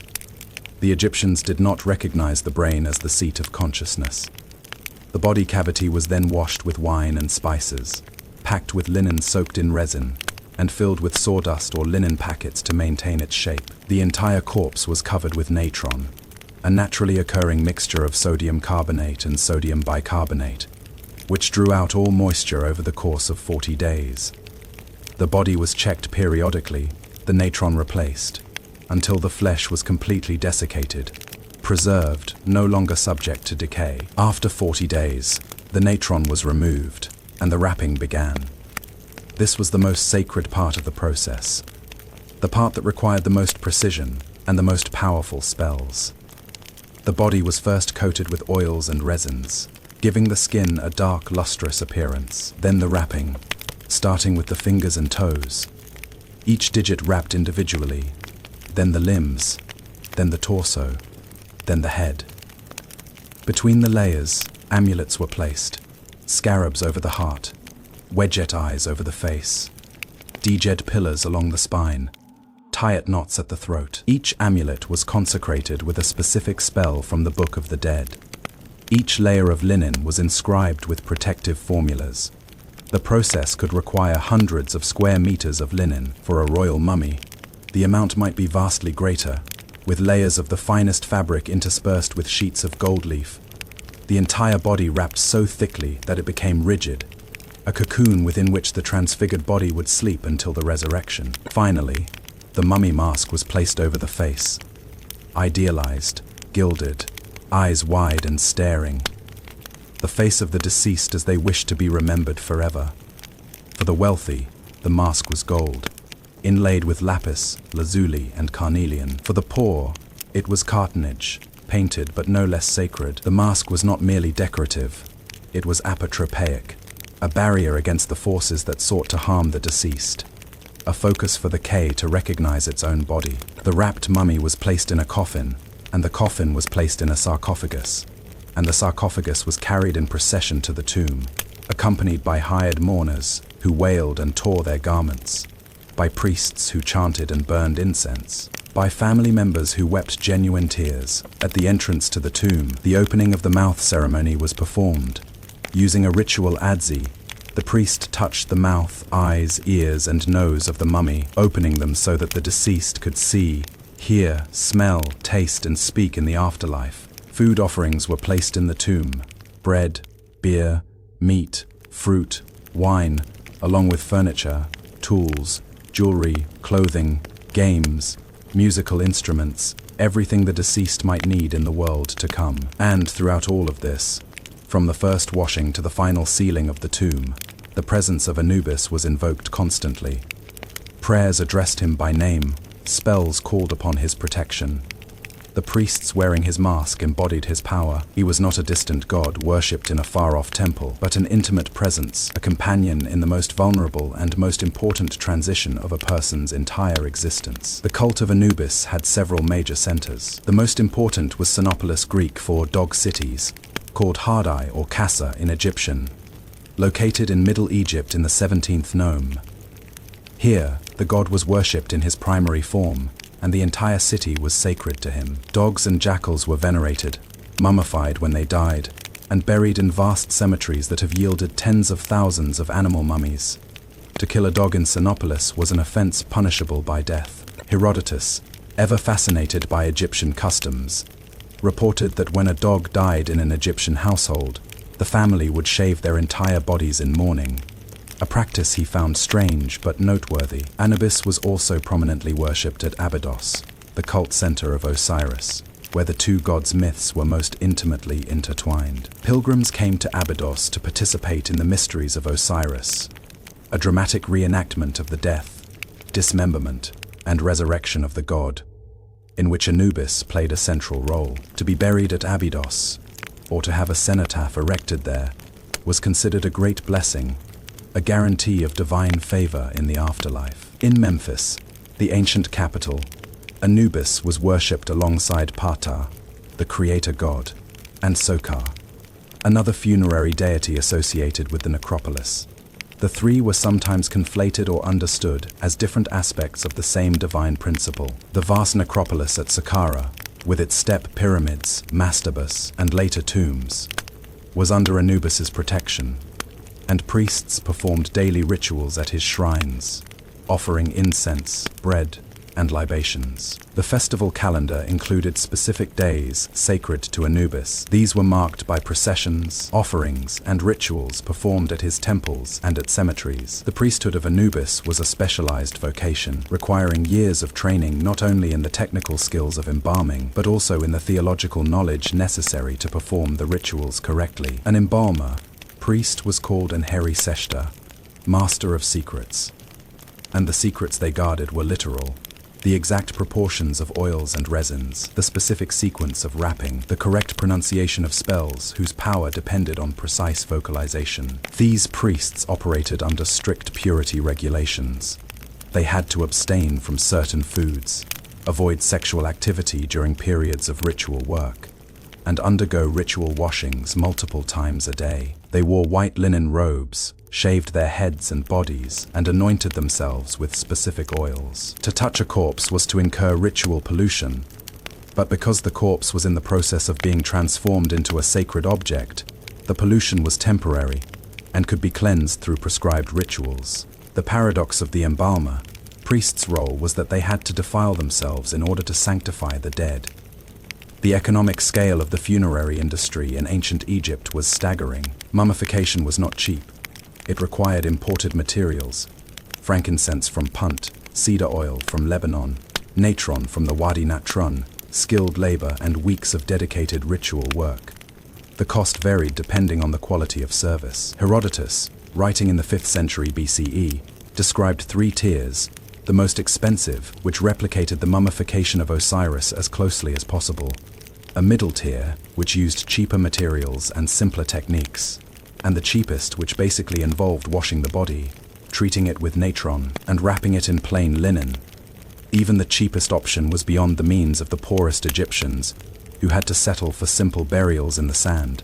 The Egyptians did not recognize the brain as the seat of consciousness. The body cavity was then washed with wine and spices, packed with linen soaked in resin, and filled with sawdust or linen packets to maintain its shape. The entire corpse was covered with natron, a naturally occurring mixture of sodium carbonate and sodium bicarbonate, which drew out all moisture over the course of 40 days. The body was checked periodically, the natron replaced, until the flesh was completely desiccated, preserved, no longer subject to decay. After 40 days, the natron was removed, and the wrapping began. This was the most sacred part of the process, the part that required the most precision and the most powerful spells. The body was first coated with oils and resins, giving the skin a dark, lustrous appearance. Then the wrapping, starting with the fingers and toes, each digit wrapped individually, then the limbs, then the torso, then the head. Between the layers, amulets were placed, scarabs over the heart, wedget eyes over the face, djed pillars along the spine, Tayat knots at the throat. Each amulet was consecrated with a specific spell from the Book of the Dead. Each layer of linen was inscribed with protective formulas. The process could require hundreds of square meters of linen for a royal mummy. The amount might be vastly greater, with layers of the finest fabric interspersed with sheets of gold leaf. The entire body wrapped so thickly that it became rigid, a cocoon within which the transfigured body would sleep until the resurrection. Finally, the mummy mask was placed over the face, idealized, gilded, eyes wide and staring. The face of the deceased as they wished to be remembered forever. For the wealthy, the mask was gold, inlaid with lapis, lazuli, and carnelian. For the poor, it was cartonnage, painted but no less sacred. The mask was not merely decorative, it was apotropaic, a barrier against the forces that sought to harm the deceased, a focus for the K to recognize its own body. The wrapped mummy was placed in a coffin, and the coffin was placed in a sarcophagus, and the sarcophagus was carried in procession to the tomb, accompanied by hired mourners who wailed and tore their garments, by priests who chanted and burned incense, by family members who wept genuine tears. At the entrance to the tomb, the opening of the mouth ceremony was performed. Using a ritual adzi, the priest touched the mouth, eyes, ears, and nose of the mummy, opening them so that the deceased could see, hear, smell, taste, and speak in the afterlife. Food offerings were placed in the tomb: bread, beer, meat, fruit, wine, along with furniture, tools, jewelry, clothing, games, musical instruments, everything the deceased might need in the world to come. And throughout all of this, from the first washing to the final sealing of the tomb, the presence of Anubis was invoked constantly. Prayers addressed him by name, spells called upon his protection. The priests wearing his mask embodied his power. He was not a distant god worshipped in a far-off temple, but an intimate presence, a companion in the most vulnerable and most important transition of a person's entire existence. The cult of Anubis had several major centers. The most important was Sinopolis, Greek for dog cities, called Hardai or Kassa in Egyptian, located in Middle Egypt in the 17th nome. Here, the god was worshipped in his primary form, and the entire city was sacred to him. Dogs and jackals were venerated, mummified when they died, and buried in vast cemeteries that have yielded tens of thousands of animal mummies. To kill a dog in Sinopolis was an offense punishable by death. Herodotus, ever fascinated by Egyptian customs, reported that when a dog died in an Egyptian household, the family would shave their entire bodies in mourning, a practice he found strange but noteworthy. Anubis was also prominently worshipped at Abydos, the cult center of Osiris, where the two gods' myths were most intimately intertwined. Pilgrims came to Abydos to participate in the mysteries of Osiris, a dramatic reenactment of the death, dismemberment, and resurrection of the god, in which Anubis played a central role. To be buried at Abydos, or to have a cenotaph erected there, was considered a great blessing, a guarantee of divine favor in the afterlife. In Memphis, the ancient capital, Anubis was worshipped alongside Ptah, the creator god, and Sokar, another funerary deity associated with the necropolis. The three were sometimes conflated or understood as different aspects of the same divine principle. The vast necropolis at Saqqara, with its step pyramids, mastabas, and later tombs, was under Anubis's protection, and priests performed daily rituals at his shrines, offering incense, bread, and libations. The festival calendar included specific days sacred to Anubis. These were marked by processions, offerings, and rituals performed at his temples and at cemeteries. The priesthood of Anubis was a specialized vocation, requiring years of training not only in the technical skills of embalming, but also in the theological knowledge necessary to perform the rituals correctly. An embalmer priest was called an Heri-Seshta, master of secrets, and the secrets they guarded were literal. The exact proportions of oils and resins, the specific sequence of wrapping, the correct pronunciation of spells whose power depended on precise vocalization. These priests operated under strict purity regulations. They had to abstain from certain foods, avoid sexual activity during periods of ritual work, and undergo ritual washings multiple times a day. They wore white linen robes, shaved their heads and bodies, and anointed themselves with specific oils. To touch a corpse was to incur ritual pollution, but because the corpse was in the process of being transformed into a sacred object, the pollution was temporary and could be cleansed through prescribed rituals. The paradox of the embalmer priest's role was that they had to defile themselves in order to sanctify the dead. The economic scale of the funerary industry in ancient Egypt was staggering. Mummification was not cheap. It required imported materials, frankincense from Punt, cedar oil from Lebanon, natron from the Wadi Natron, skilled labor, and weeks of dedicated ritual work. The cost varied depending on the quality of service. Herodotus, writing in the 5th century BCE, described 3 tiers, the most expensive, which replicated the mummification of Osiris as closely as possible, a middle tier, which used cheaper materials and simpler techniques, and the cheapest, which basically involved washing the body, treating it with natron, and wrapping it in plain linen. Even the cheapest option was beyond the means of the poorest Egyptians, who had to settle for simple burials in the sand,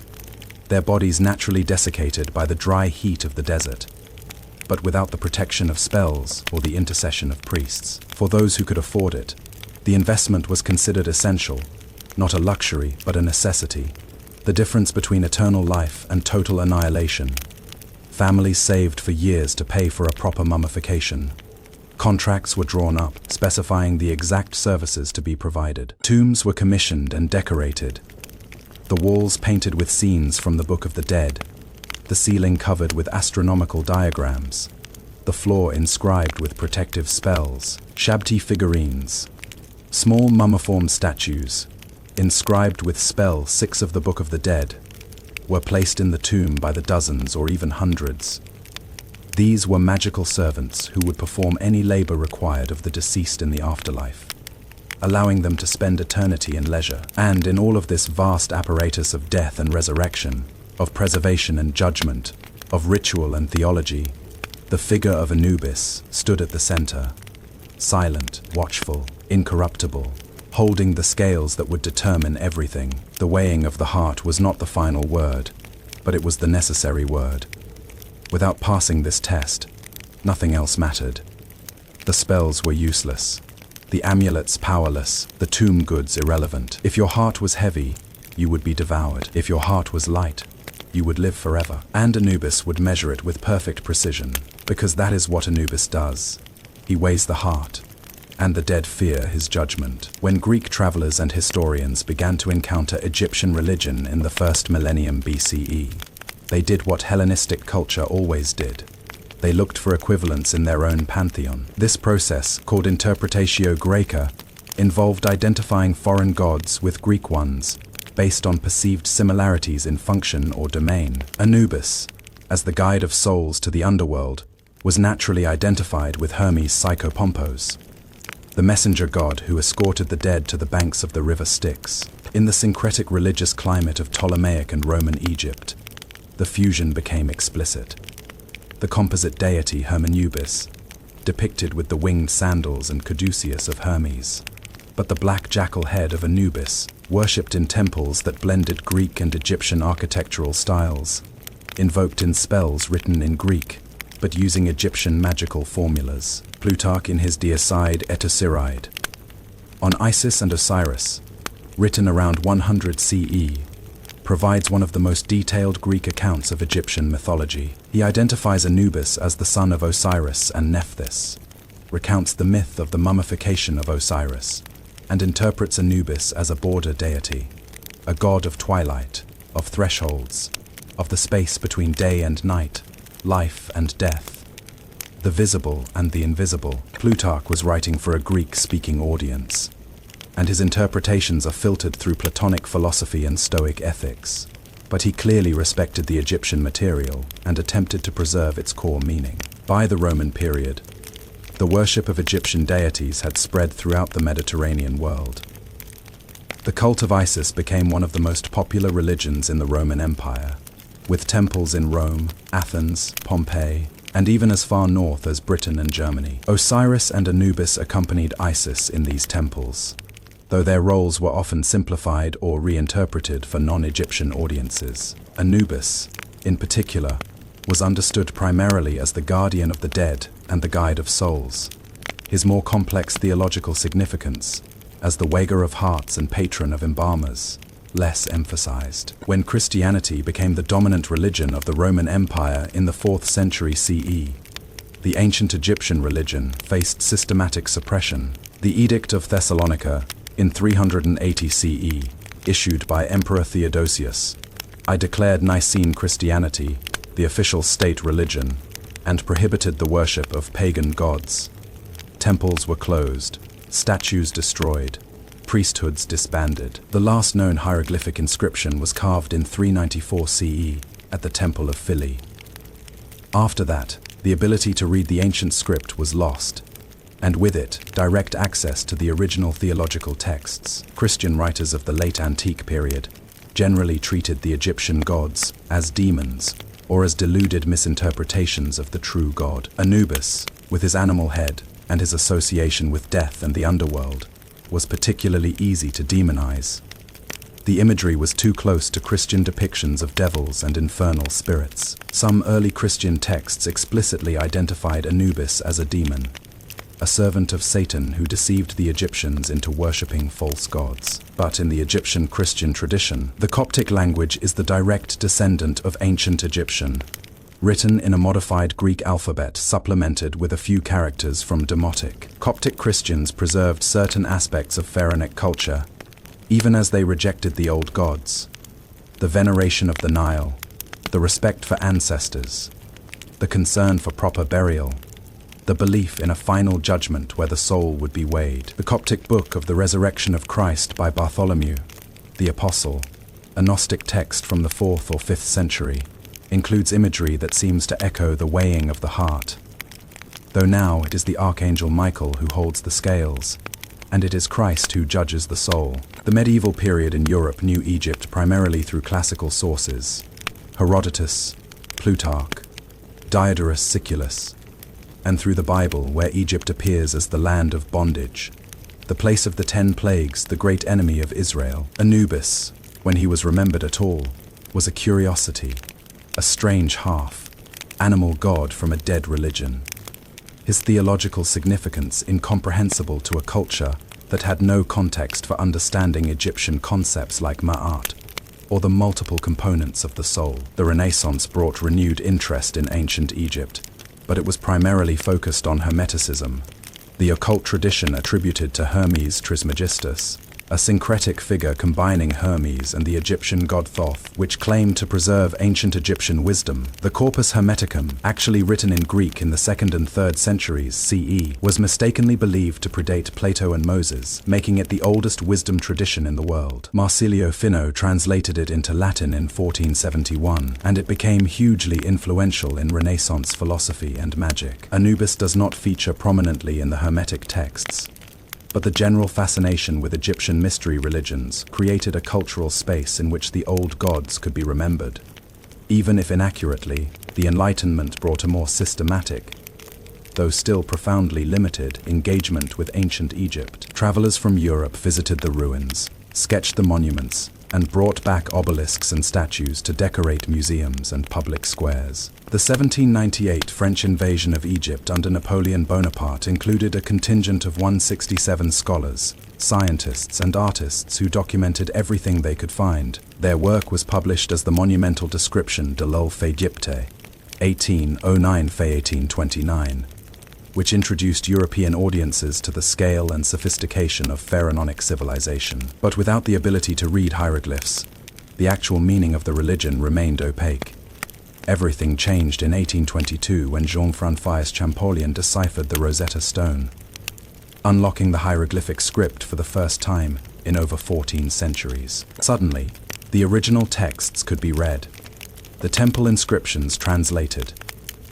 their bodies naturally desiccated by the dry heat of the desert, but without the protection of spells or the intercession of priests. For those who could afford it, the investment was considered essential, not a luxury but a necessity. The difference between eternal life and total annihilation. Families saved for years to pay for a proper mummification. Contracts were drawn up, specifying the exact services to be provided. Tombs were commissioned and decorated. The walls painted with scenes from the Book of the Dead, the ceiling covered with astronomical diagrams, the floor inscribed with protective spells. Shabti figurines, small mummiform statues, inscribed with spell 6 of the Book of the Dead, were placed in the tomb by the dozens or even hundreds. These were magical servants who would perform any labor required of the deceased in the afterlife. allowing them to spend eternity in leisure. And in all of this vast apparatus of death and resurrection, of preservation and judgment, of ritual and theology, the figure of Anubis stood at the center, silent, watchful, incorruptible, holding the scales that would determine everything. The weighing of the heart was not the final word, but it was the necessary word. Without passing this test, nothing else mattered. The spells were useless, the amulets powerless, the tomb goods irrelevant. If your heart was heavy, you would be devoured. If your heart was light, you would live forever. And Anubis would measure it with perfect precision, because that is what Anubis does. He weighs the heart, and the dead fear his judgment. When Greek travelers and historians began to encounter Egyptian religion in the first millennium BCE, they did what Hellenistic culture always did. They looked for equivalents in their own pantheon. This process, called Interpretatio Graeca, involved identifying foreign gods with Greek ones, based on perceived similarities in function or domain. Anubis, as the guide of souls to the underworld, was naturally identified with Hermes Psychopompos, the messenger god who escorted the dead to the banks of the river Styx. In the syncretic religious climate of Ptolemaic and Roman Egypt, the fusion became explicit. The composite deity Hermanubis, depicted with the winged sandals and caduceus of Hermes, but the black jackal head of Anubis, worshipped in temples that blended Greek and Egyptian architectural styles, invoked in spells written in Greek, but using Egyptian magical formulas. Plutarch in his Deicide Etosiride, on Isis and Osiris, written around 100 CE, provides one of the most detailed Greek accounts of Egyptian mythology. He identifies Anubis as the son of Osiris and Nephthys, recounts the myth of the mummification of Osiris, and interprets Anubis as a border deity, a god of twilight, of thresholds, of the space between day and night, life and death, the visible and the invisible. Plutarch was writing for a Greek-speaking audience, and his interpretations are filtered through Platonic philosophy and Stoic ethics. But he clearly respected the Egyptian material and attempted to preserve its core meaning. By the Roman period, the worship of Egyptian deities had spread throughout the Mediterranean world. The cult of Isis became one of the most popular religions in the Roman Empire, with temples in Rome, Athens, Pompeii, and even as far north as Britain and Germany. Osiris and Anubis accompanied Isis in these temples, though their roles were often simplified or reinterpreted for non-Egyptian audiences. Anubis, in particular, was understood primarily as the guardian of the dead and the guide of souls. His more complex theological significance, as the wager of hearts and patron of embalmers, less emphasized. When Christianity became the dominant religion of the Roman Empire in the 4th century CE, the ancient Egyptian religion faced systematic suppression. The Edict of Thessalonica, in 380 CE, issued by Emperor Theodosius, I declared Nicene Christianity the official state religion and prohibited the worship of pagan gods. Temples were closed, statues destroyed, priesthoods disbanded. The last known hieroglyphic inscription was carved in 394 CE at the Temple of Philae. After that, the ability to read the ancient script was lost, and with it, direct access to the original theological texts. Christian writers of the late antique period generally treated the Egyptian gods as demons or as deluded misinterpretations of the true god. Anubis, with his animal head and his association with death and the underworld, was particularly easy to demonize. The imagery was too close to Christian depictions of devils and infernal spirits. Some early Christian texts explicitly identified Anubis as a demon, a servant of Satan who deceived the Egyptians into worshipping false gods. But in the Egyptian Christian tradition, the Coptic language is the direct descendant of ancient Egyptian, written in a modified Greek alphabet supplemented with a few characters from Demotic. Coptic Christians preserved certain aspects of Pharaonic culture, even as they rejected the old gods: the veneration of the Nile, the respect for ancestors, the concern for proper burial, the belief in a final judgment where the soul would be weighed. The Coptic Book of the Resurrection of Christ by Bartholomew, the Apostle, a Gnostic text from the 4th or 5th century, includes imagery that seems to echo the weighing of the heart. Though now it is the Archangel Michael who holds the scales, and it is Christ who judges the soul. The medieval period in Europe knew Egypt primarily through classical sources: Herodotus, Plutarch, Diodorus Siculus, and through the Bible, where Egypt appears as the land of bondage, the place of the 10 plagues, the great enemy of Israel. Anubis, when he was remembered at all, was a curiosity, a strange half-animal god from a dead religion. His theological significance incomprehensible to a culture that had no context for understanding Egyptian concepts like Ma'at, or the multiple components of the soul. The Renaissance brought renewed interest in ancient Egypt, but it was primarily focused on Hermeticism, the occult tradition attributed to Hermes Trismegistus, a syncretic figure combining Hermes and the Egyptian god Thoth, which claimed to preserve ancient Egyptian wisdom. The Corpus Hermeticum, actually written in Greek in the 2nd and 3rd centuries CE, was mistakenly believed to predate Plato and Moses, making it the oldest wisdom tradition in the world. Marsilio Fino translated it into Latin in 1471, and it became hugely influential in Renaissance philosophy and magic. Anubis does not feature prominently in the Hermetic texts, but the general fascination with Egyptian mystery religions created a cultural space in which the old gods could be remembered. Even if inaccurately, the Enlightenment brought a more systematic, though still profoundly limited, engagement with ancient Egypt. Travelers from Europe visited the ruins, sketched the monuments, and brought back obelisks and statues to decorate museums and public squares. The 1798 French invasion of Egypt under Napoleon Bonaparte included a contingent of 167 scholars, scientists, and artists who documented everything they could find. Their work was published as the monumental description de l'Olfe Egypte, 1809–1829, which introduced European audiences to the scale and sophistication of pharaonic civilization. But without the ability to read hieroglyphs, the actual meaning of the religion remained opaque. Everything changed in 1822 when Jean-François Champollion deciphered the Rosetta Stone, unlocking the hieroglyphic script for the first time in over 14 centuries. Suddenly, the original texts could be read, the temple inscriptions translated,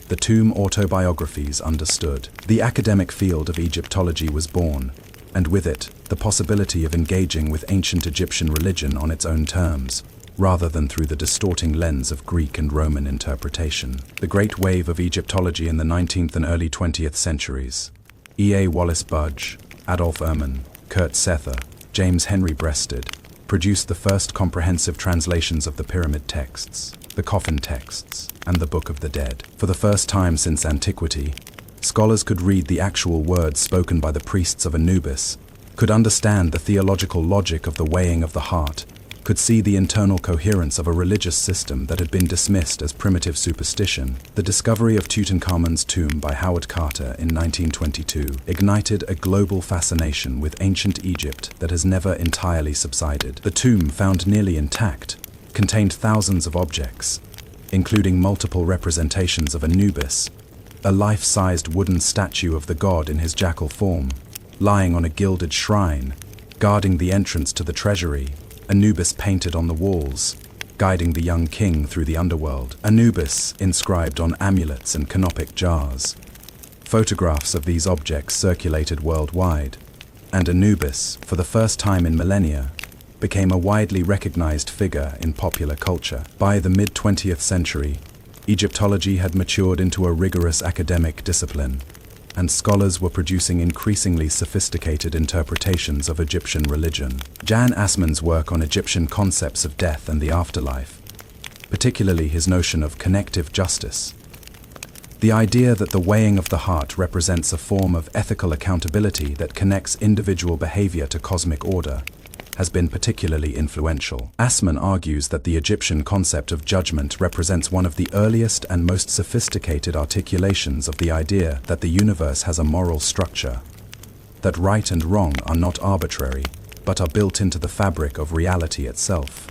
the tomb autobiographies understood. The academic field of Egyptology was born, and with it, the possibility of engaging with ancient Egyptian religion on its own terms, rather than through the distorting lens of Greek and Roman interpretation. The great wave of Egyptology in the 19th and early 20th centuries, E.A. Wallace Budge, Adolf Ehrman, Kurt Sether, James Henry Breasted, produced the first comprehensive translations of the pyramid texts, the coffin texts, and the Book of the Dead. For the first time since antiquity, scholars could read the actual words spoken by the priests of Anubis, could understand the theological logic of the weighing of the heart, could see the internal coherence of a religious system that had been dismissed as primitive superstition. The discovery of Tutankhamun's tomb by Howard Carter in 1922 ignited a global fascination with ancient Egypt that has never entirely subsided. The tomb, found nearly intact, contained thousands of objects, including multiple representations of Anubis, a life-sized wooden statue of the god in his jackal form, lying on a gilded shrine, guarding the entrance to the treasury, Anubis painted on the walls, guiding the young king through the underworld, Anubis inscribed on amulets and canopic jars. Photographs of these objects circulated worldwide, and Anubis, for the first time in millennia, became a widely recognized figure in popular culture. By the mid-20th century, Egyptology had matured into a rigorous academic discipline, and scholars were producing increasingly sophisticated interpretations of Egyptian religion. Jan Assmann's work on Egyptian concepts of death and the afterlife, particularly his notion of connective justice, the idea that the weighing of the heart represents a form of ethical accountability that connects individual behavior to cosmic order, has been particularly influential. Assmann argues that the Egyptian concept of judgment represents one of the earliest and most sophisticated articulations of the idea that the universe has a moral structure, that right and wrong are not arbitrary, but are built into the fabric of reality itself,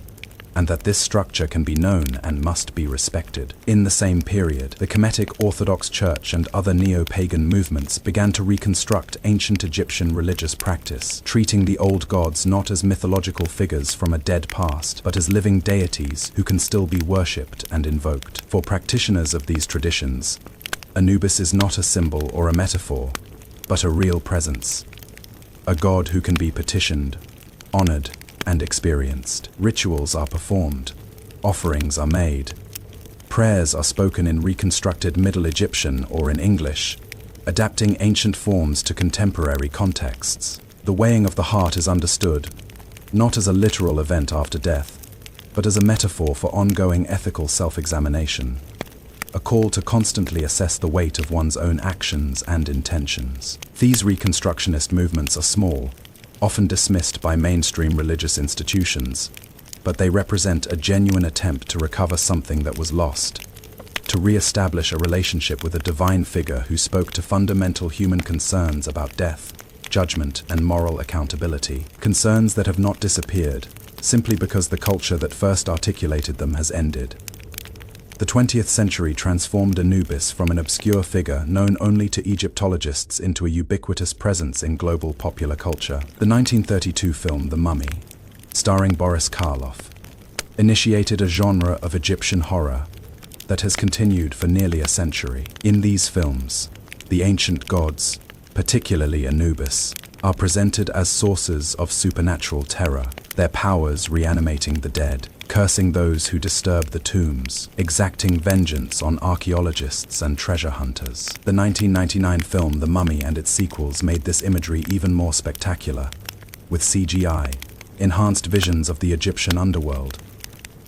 and that this structure can be known and must be respected. In the same period, the Kemetic Orthodox Church and other neo-pagan movements began to reconstruct ancient Egyptian religious practice, treating the old gods not as mythological figures from a dead past, but as living deities who can still be worshipped and invoked. For practitioners of these traditions, Anubis is not a symbol or a metaphor, but a real presence, a god who can be petitioned, honored, and experienced. Rituals are performed, offerings are made, prayers are spoken in reconstructed Middle Egyptian or in English, adapting ancient forms to contemporary contexts. The weighing of the heart is understood, not as a literal event after death, but as a metaphor for ongoing ethical self-examination, a call to constantly assess the weight of one's own actions and intentions. These reconstructionist movements are small, often dismissed by mainstream religious institutions, but they represent a genuine attempt to recover something that was lost, to re-establish a relationship with a divine figure who spoke to fundamental human concerns about death, judgment, and moral accountability, concerns that have not disappeared, simply because the culture that first articulated them has ended. The 20th century transformed Anubis from an obscure figure known only to Egyptologists into a ubiquitous presence in global popular culture. The 1932 film The Mummy, starring Boris Karloff, initiated a genre of Egyptian horror that has continued for nearly a century. In these films, the ancient gods, particularly Anubis, are presented as sources of supernatural terror, their powers reanimating the dead, cursing those who disturb the tombs, exacting vengeance on archaeologists and treasure hunters. The 1999 film The Mummy and its sequels made this imagery even more spectacular, with CGI, enhanced visions of the Egyptian underworld,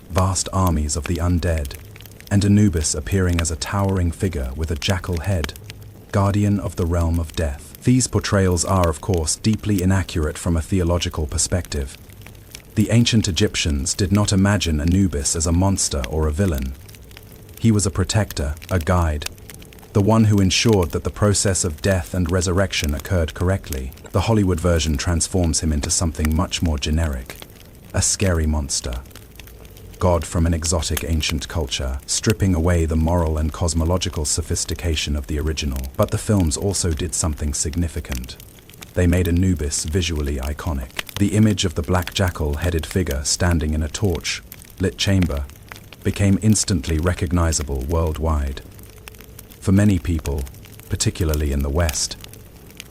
vast armies of the undead, and Anubis appearing as a towering figure with a jackal head, guardian of the realm of death. These portrayals are, of course, deeply inaccurate from a theological perspective. The ancient Egyptians did not imagine Anubis as a monster or a villain. He was a protector, a guide, the one who ensured that the process of death and resurrection occurred correctly. The Hollywood version transforms him into something much more generic, a scary monster, god from an exotic ancient culture, stripping away the moral and cosmological sophistication of the original. But the films also did something significant. They made Anubis visually iconic. The image of the black jackal-headed figure standing in a torch-lit chamber became instantly recognizable worldwide. For many people, particularly in the West,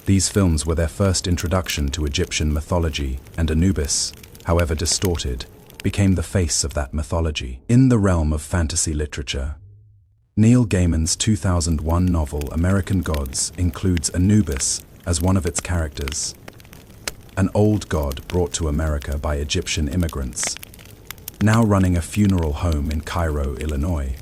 these films were their first introduction to Egyptian mythology, and Anubis, however distorted, became the face of that mythology. In the realm of fantasy literature, Neil Gaiman's 2001 novel American Gods includes Anubis as one of its characters, an old god brought to America by Egyptian immigrants, now running a funeral home in Cairo, Illinois,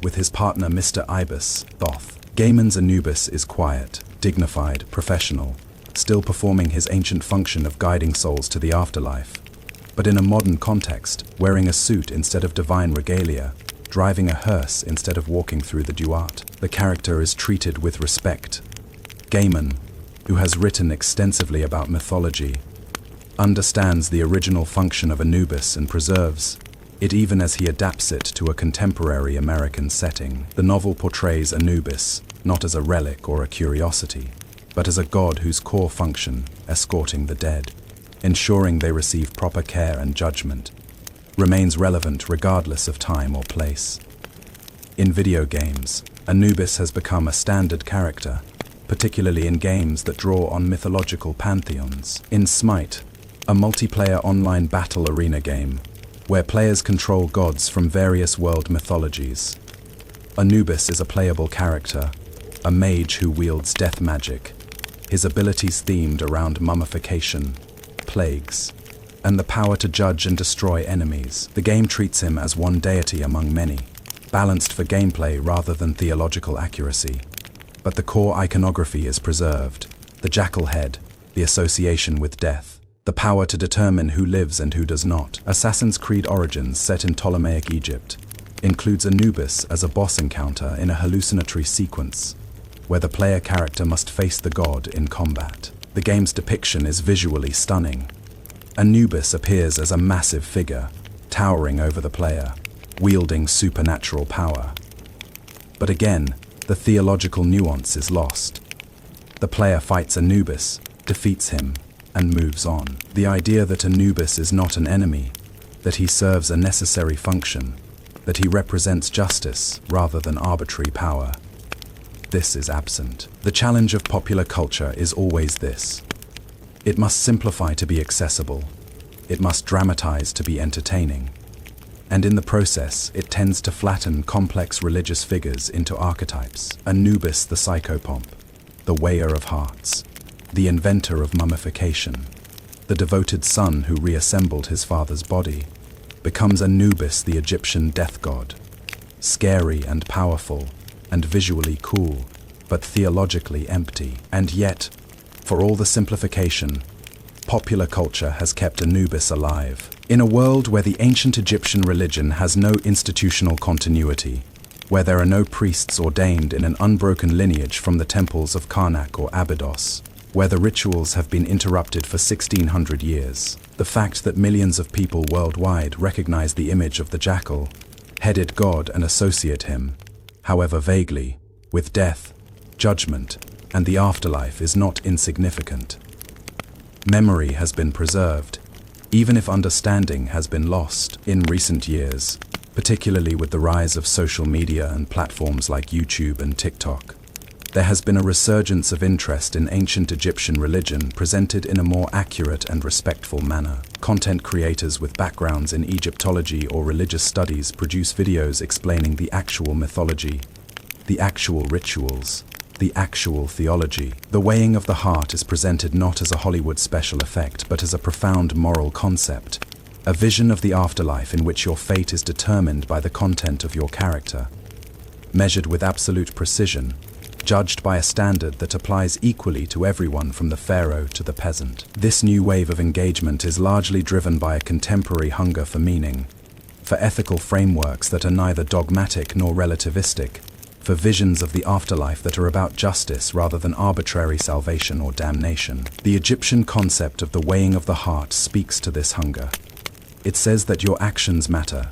with his partner Mr. Ibis, Thoth. Gaiman's Anubis is quiet, dignified, professional, still performing his ancient function of guiding souls to the afterlife, but in a modern context, wearing a suit instead of divine regalia, driving a hearse instead of walking through the duat. The character is treated with respect. Gaiman, who has written extensively about mythology, understands the original function of Anubis and preserves it even as he adapts it to a contemporary American setting. The novel portrays Anubis not as a relic or a curiosity, but as a god whose core function, escorting the dead, ensuring they receive proper care and judgment, remains relevant regardless of time or place. In video games, Anubis has become a standard character, particularly in games that draw on mythological pantheons. In Smite, a multiplayer online battle arena game, where players control gods from various world mythologies, Anubis is a playable character, a mage who wields death magic, his abilities themed around mummification, plagues, and the power to judge and destroy enemies. The game treats him as one deity among many, balanced for gameplay rather than theological accuracy. But the core iconography is preserved: the jackal head, the association with death, the power to determine who lives and who does not. Assassin's Creed Origins, set in Ptolemaic Egypt, includes Anubis as a boss encounter in a hallucinatory sequence, where the player character must face the god in combat. The game's depiction is visually stunning. Anubis appears as a massive figure, towering over the player, wielding supernatural power. But again, the theological nuance is lost. The player fights Anubis, defeats him, and moves on. The idea that Anubis is not an enemy, that he serves a necessary function, that he represents justice rather than arbitrary power, this is absent. The challenge of popular culture is always this: It must simplify to be accessible. It must dramatize to be entertaining. And in the process, it tends to flatten complex religious figures into archetypes. Anubis the psychopomp, the weigher of hearts, the inventor of mummification, the devoted son who reassembled his father's body, becomes Anubis the Egyptian death god. Scary and powerful, and visually cool, but theologically empty. And yet, for all the simplification, popular culture has kept Anubis alive. In a world where the ancient Egyptian religion has no institutional continuity, where there are no priests ordained in an unbroken lineage from the temples of Karnak or Abydos, where the rituals have been interrupted for 1600 years, the fact that millions of people worldwide recognize the image of the jackal-headed god and associate him, however vaguely, with death, judgment, and the afterlife is not insignificant. Memory has been preserved, even if understanding has been lost. In recent years, particularly with the rise of social media and platforms like YouTube and TikTok, there has been a resurgence of interest in ancient Egyptian religion presented in a more accurate and respectful manner. Content creators with backgrounds in Egyptology or religious studies produce videos explaining the actual mythology, the actual rituals, the actual theology. The weighing of the heart is presented not as a Hollywood special effect, but as a profound moral concept, a vision of the afterlife in which your fate is determined by the content of your character, measured with absolute precision, judged by a standard that applies equally to everyone from the pharaoh to the peasant. This new wave of engagement is largely driven by a contemporary hunger for meaning, for ethical frameworks that are neither dogmatic nor relativistic, for visions of the afterlife that are about justice rather than arbitrary salvation or damnation. The Egyptian concept of the weighing of the heart speaks to this hunger. It says that your actions matter,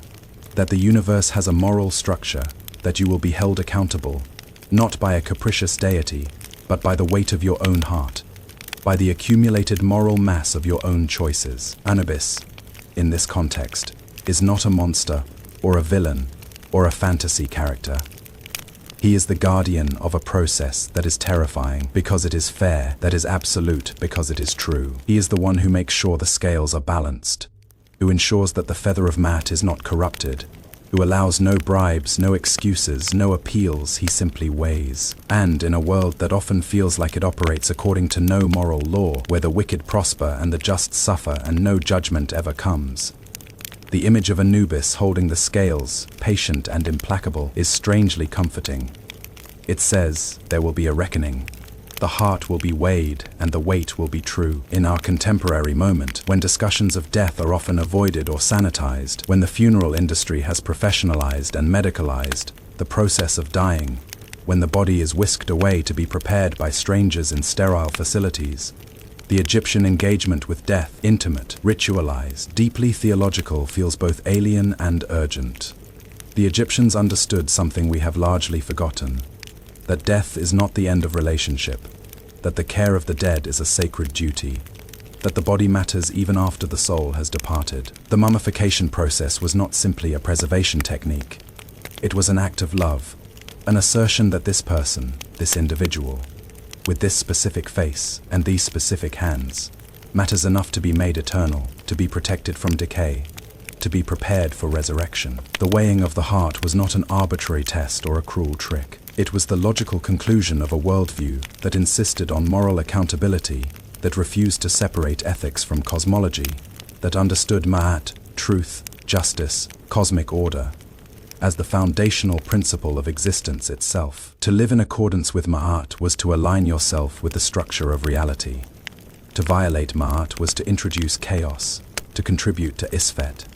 that the universe has a moral structure, that you will be held accountable, not by a capricious deity, but by the weight of your own heart, by the accumulated moral mass of your own choices. Anubis, in this context, is not a monster, or a villain, or a fantasy character. He is the guardian of a process that is terrifying because it is fair, that is absolute because it is true. He is the one who makes sure the scales are balanced, who ensures that the feather of Maat is not corrupted, who allows no bribes, no excuses, no appeals. He simply weighs. And in a world that often feels like it operates according to no moral law, where the wicked prosper and the just suffer and no judgment ever comes, the image of Anubis holding the scales, patient and implacable, is strangely comforting. It says, there will be a reckoning. The heart will be weighed, and the weight will be true. In our contemporary moment, when discussions of death are often avoided or sanitized, when the funeral industry has professionalized and medicalized the process of dying, when the body is whisked away to be prepared by strangers in sterile facilities, the Egyptian engagement with death, intimate, ritualized, deeply theological, feels both alien and urgent. The Egyptians understood something we have largely forgotten: that death is not the end of relationship, that the care of the dead is a sacred duty, that the body matters even after the soul has departed. The mummification process was not simply a preservation technique. It was an act of love, an assertion that this person, this individual, with this specific face and these specific hands, matters enough to be made eternal, to be protected from decay, to be prepared for resurrection. The weighing of the heart was not an arbitrary test or a cruel trick. It was the logical conclusion of a worldview that insisted on moral accountability, that refused to separate ethics from cosmology, that understood Ma'at, truth, justice, cosmic order, as the foundational principle of existence itself. To live in accordance with Ma'at was to align yourself with the structure of reality. To violate Ma'at was to introduce chaos, to contribute to Isfet,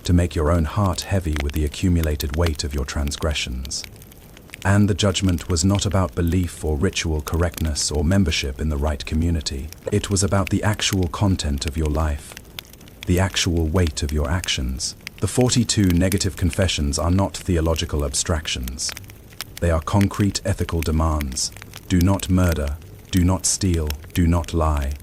to make your own heart heavy with the accumulated weight of your transgressions. And the judgment was not about belief or ritual correctness or membership in the right community. It was about the actual content of your life, the actual weight of your actions. The 42 negative confessions are not theological abstractions. They are concrete ethical demands. Do not murder, do not steal, do not lie,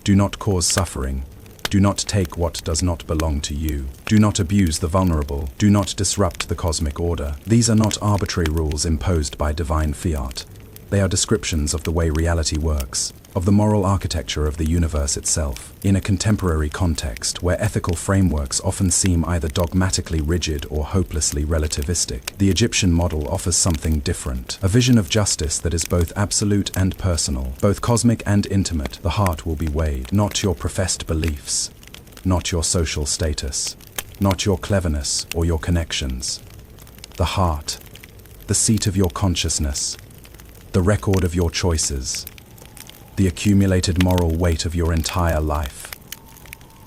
do not cause suffering, do not take what does not belong to you, do not abuse the vulnerable, do not disrupt the cosmic order. These are not arbitrary rules imposed by divine fiat. They are descriptions of the way reality works, of the moral architecture of the universe itself, in a contemporary context where ethical frameworks often seem either dogmatically rigid or hopelessly relativistic. The Egyptian model offers something different, a vision of justice that is both absolute and personal, both cosmic and intimate. The heart will be weighed, not your professed beliefs, not your social status, not your cleverness or your connections. The heart, the seat of your consciousness, the record of your choices, the accumulated moral weight of your entire life.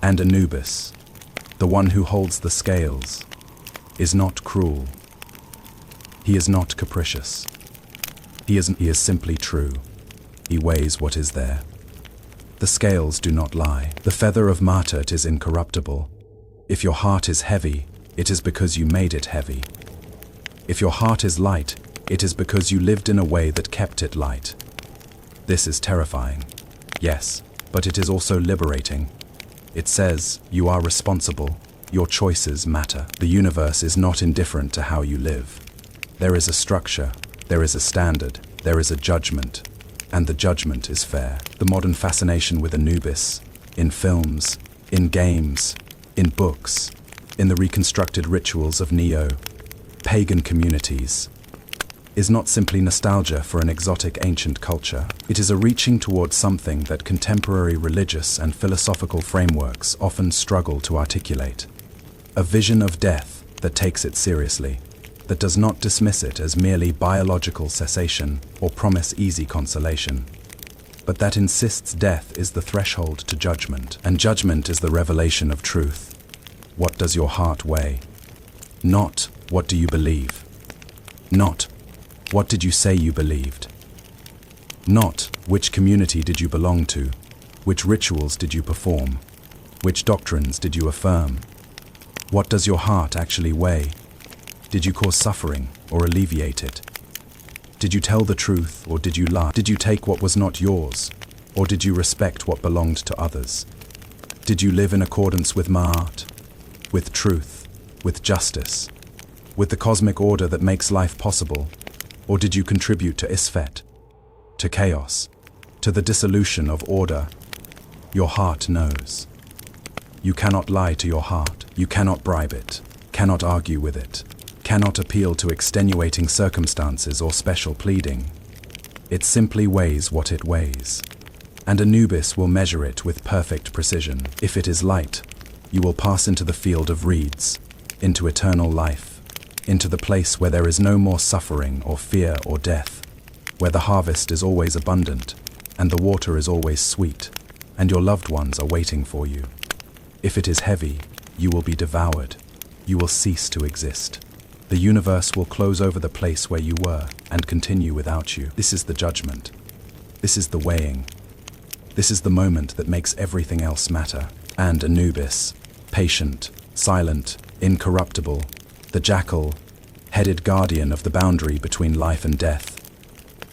And Anubis, the one who holds the scales, is not cruel. He is not capricious. He is simply true. He weighs what is there. The scales do not lie. The feather of martyrt is incorruptible. If your heart is heavy, it is because you made it heavy. If your heart is light, it is because you lived in a way that kept it light. This is terrifying. Yes, but it is also liberating. It says, you are responsible. Your choices matter. The universe is not indifferent to how you live. There is a structure, there is a standard, there is a judgment, and the judgment is fair. The modern fascination with Anubis, in films, in games, in books, in the reconstructed rituals of neo-pagan communities, is not simply nostalgia for an exotic ancient culture. It is a reaching towards something that contemporary religious and philosophical frameworks often struggle to articulate. A vision of death that takes it seriously, that does not dismiss it as merely biological cessation or promise easy consolation, but that insists death is the threshold to judgment, and judgment is the revelation of truth. What does your heart weigh? Not what do you believe? Not what did you say you believed? Not which community did you belong to? Which rituals did you perform? Which doctrines did you affirm? What does your heart actually weigh? Did you cause suffering or alleviate it? Did you tell the truth or did you lie? Did you take what was not yours or did you respect what belonged to others? Did you live in accordance with Ma'at, with truth, with justice, with the cosmic order that makes life possible? Or did you contribute to Isfet, to chaos, to the dissolution of order? Your heart knows. You cannot lie to your heart. You cannot bribe it, cannot argue with it, cannot appeal to extenuating circumstances or special pleading. It simply weighs what it weighs. And Anubis will measure it with perfect precision. If it is light, you will pass into the field of reeds, into eternal life, into the place where there is no more suffering or fear or death, where the harvest is always abundant, and the water is always sweet, and your loved ones are waiting for you. If it is heavy, you will be devoured. You will cease to exist. The universe will close over the place where you were and continue without you. This is the judgment. This is the weighing. This is the moment that makes everything else matter. And Anubis, patient, silent, incorruptible, the jackal-headed guardian of the boundary between life and death,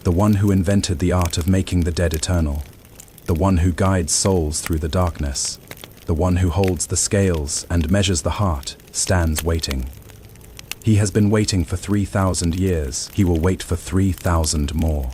the one who invented the art of making the dead eternal, the one who guides souls through the darkness, the one who holds the scales and measures the heart, stands waiting. He has been waiting for 3,000 years. He will wait for 3,000 more.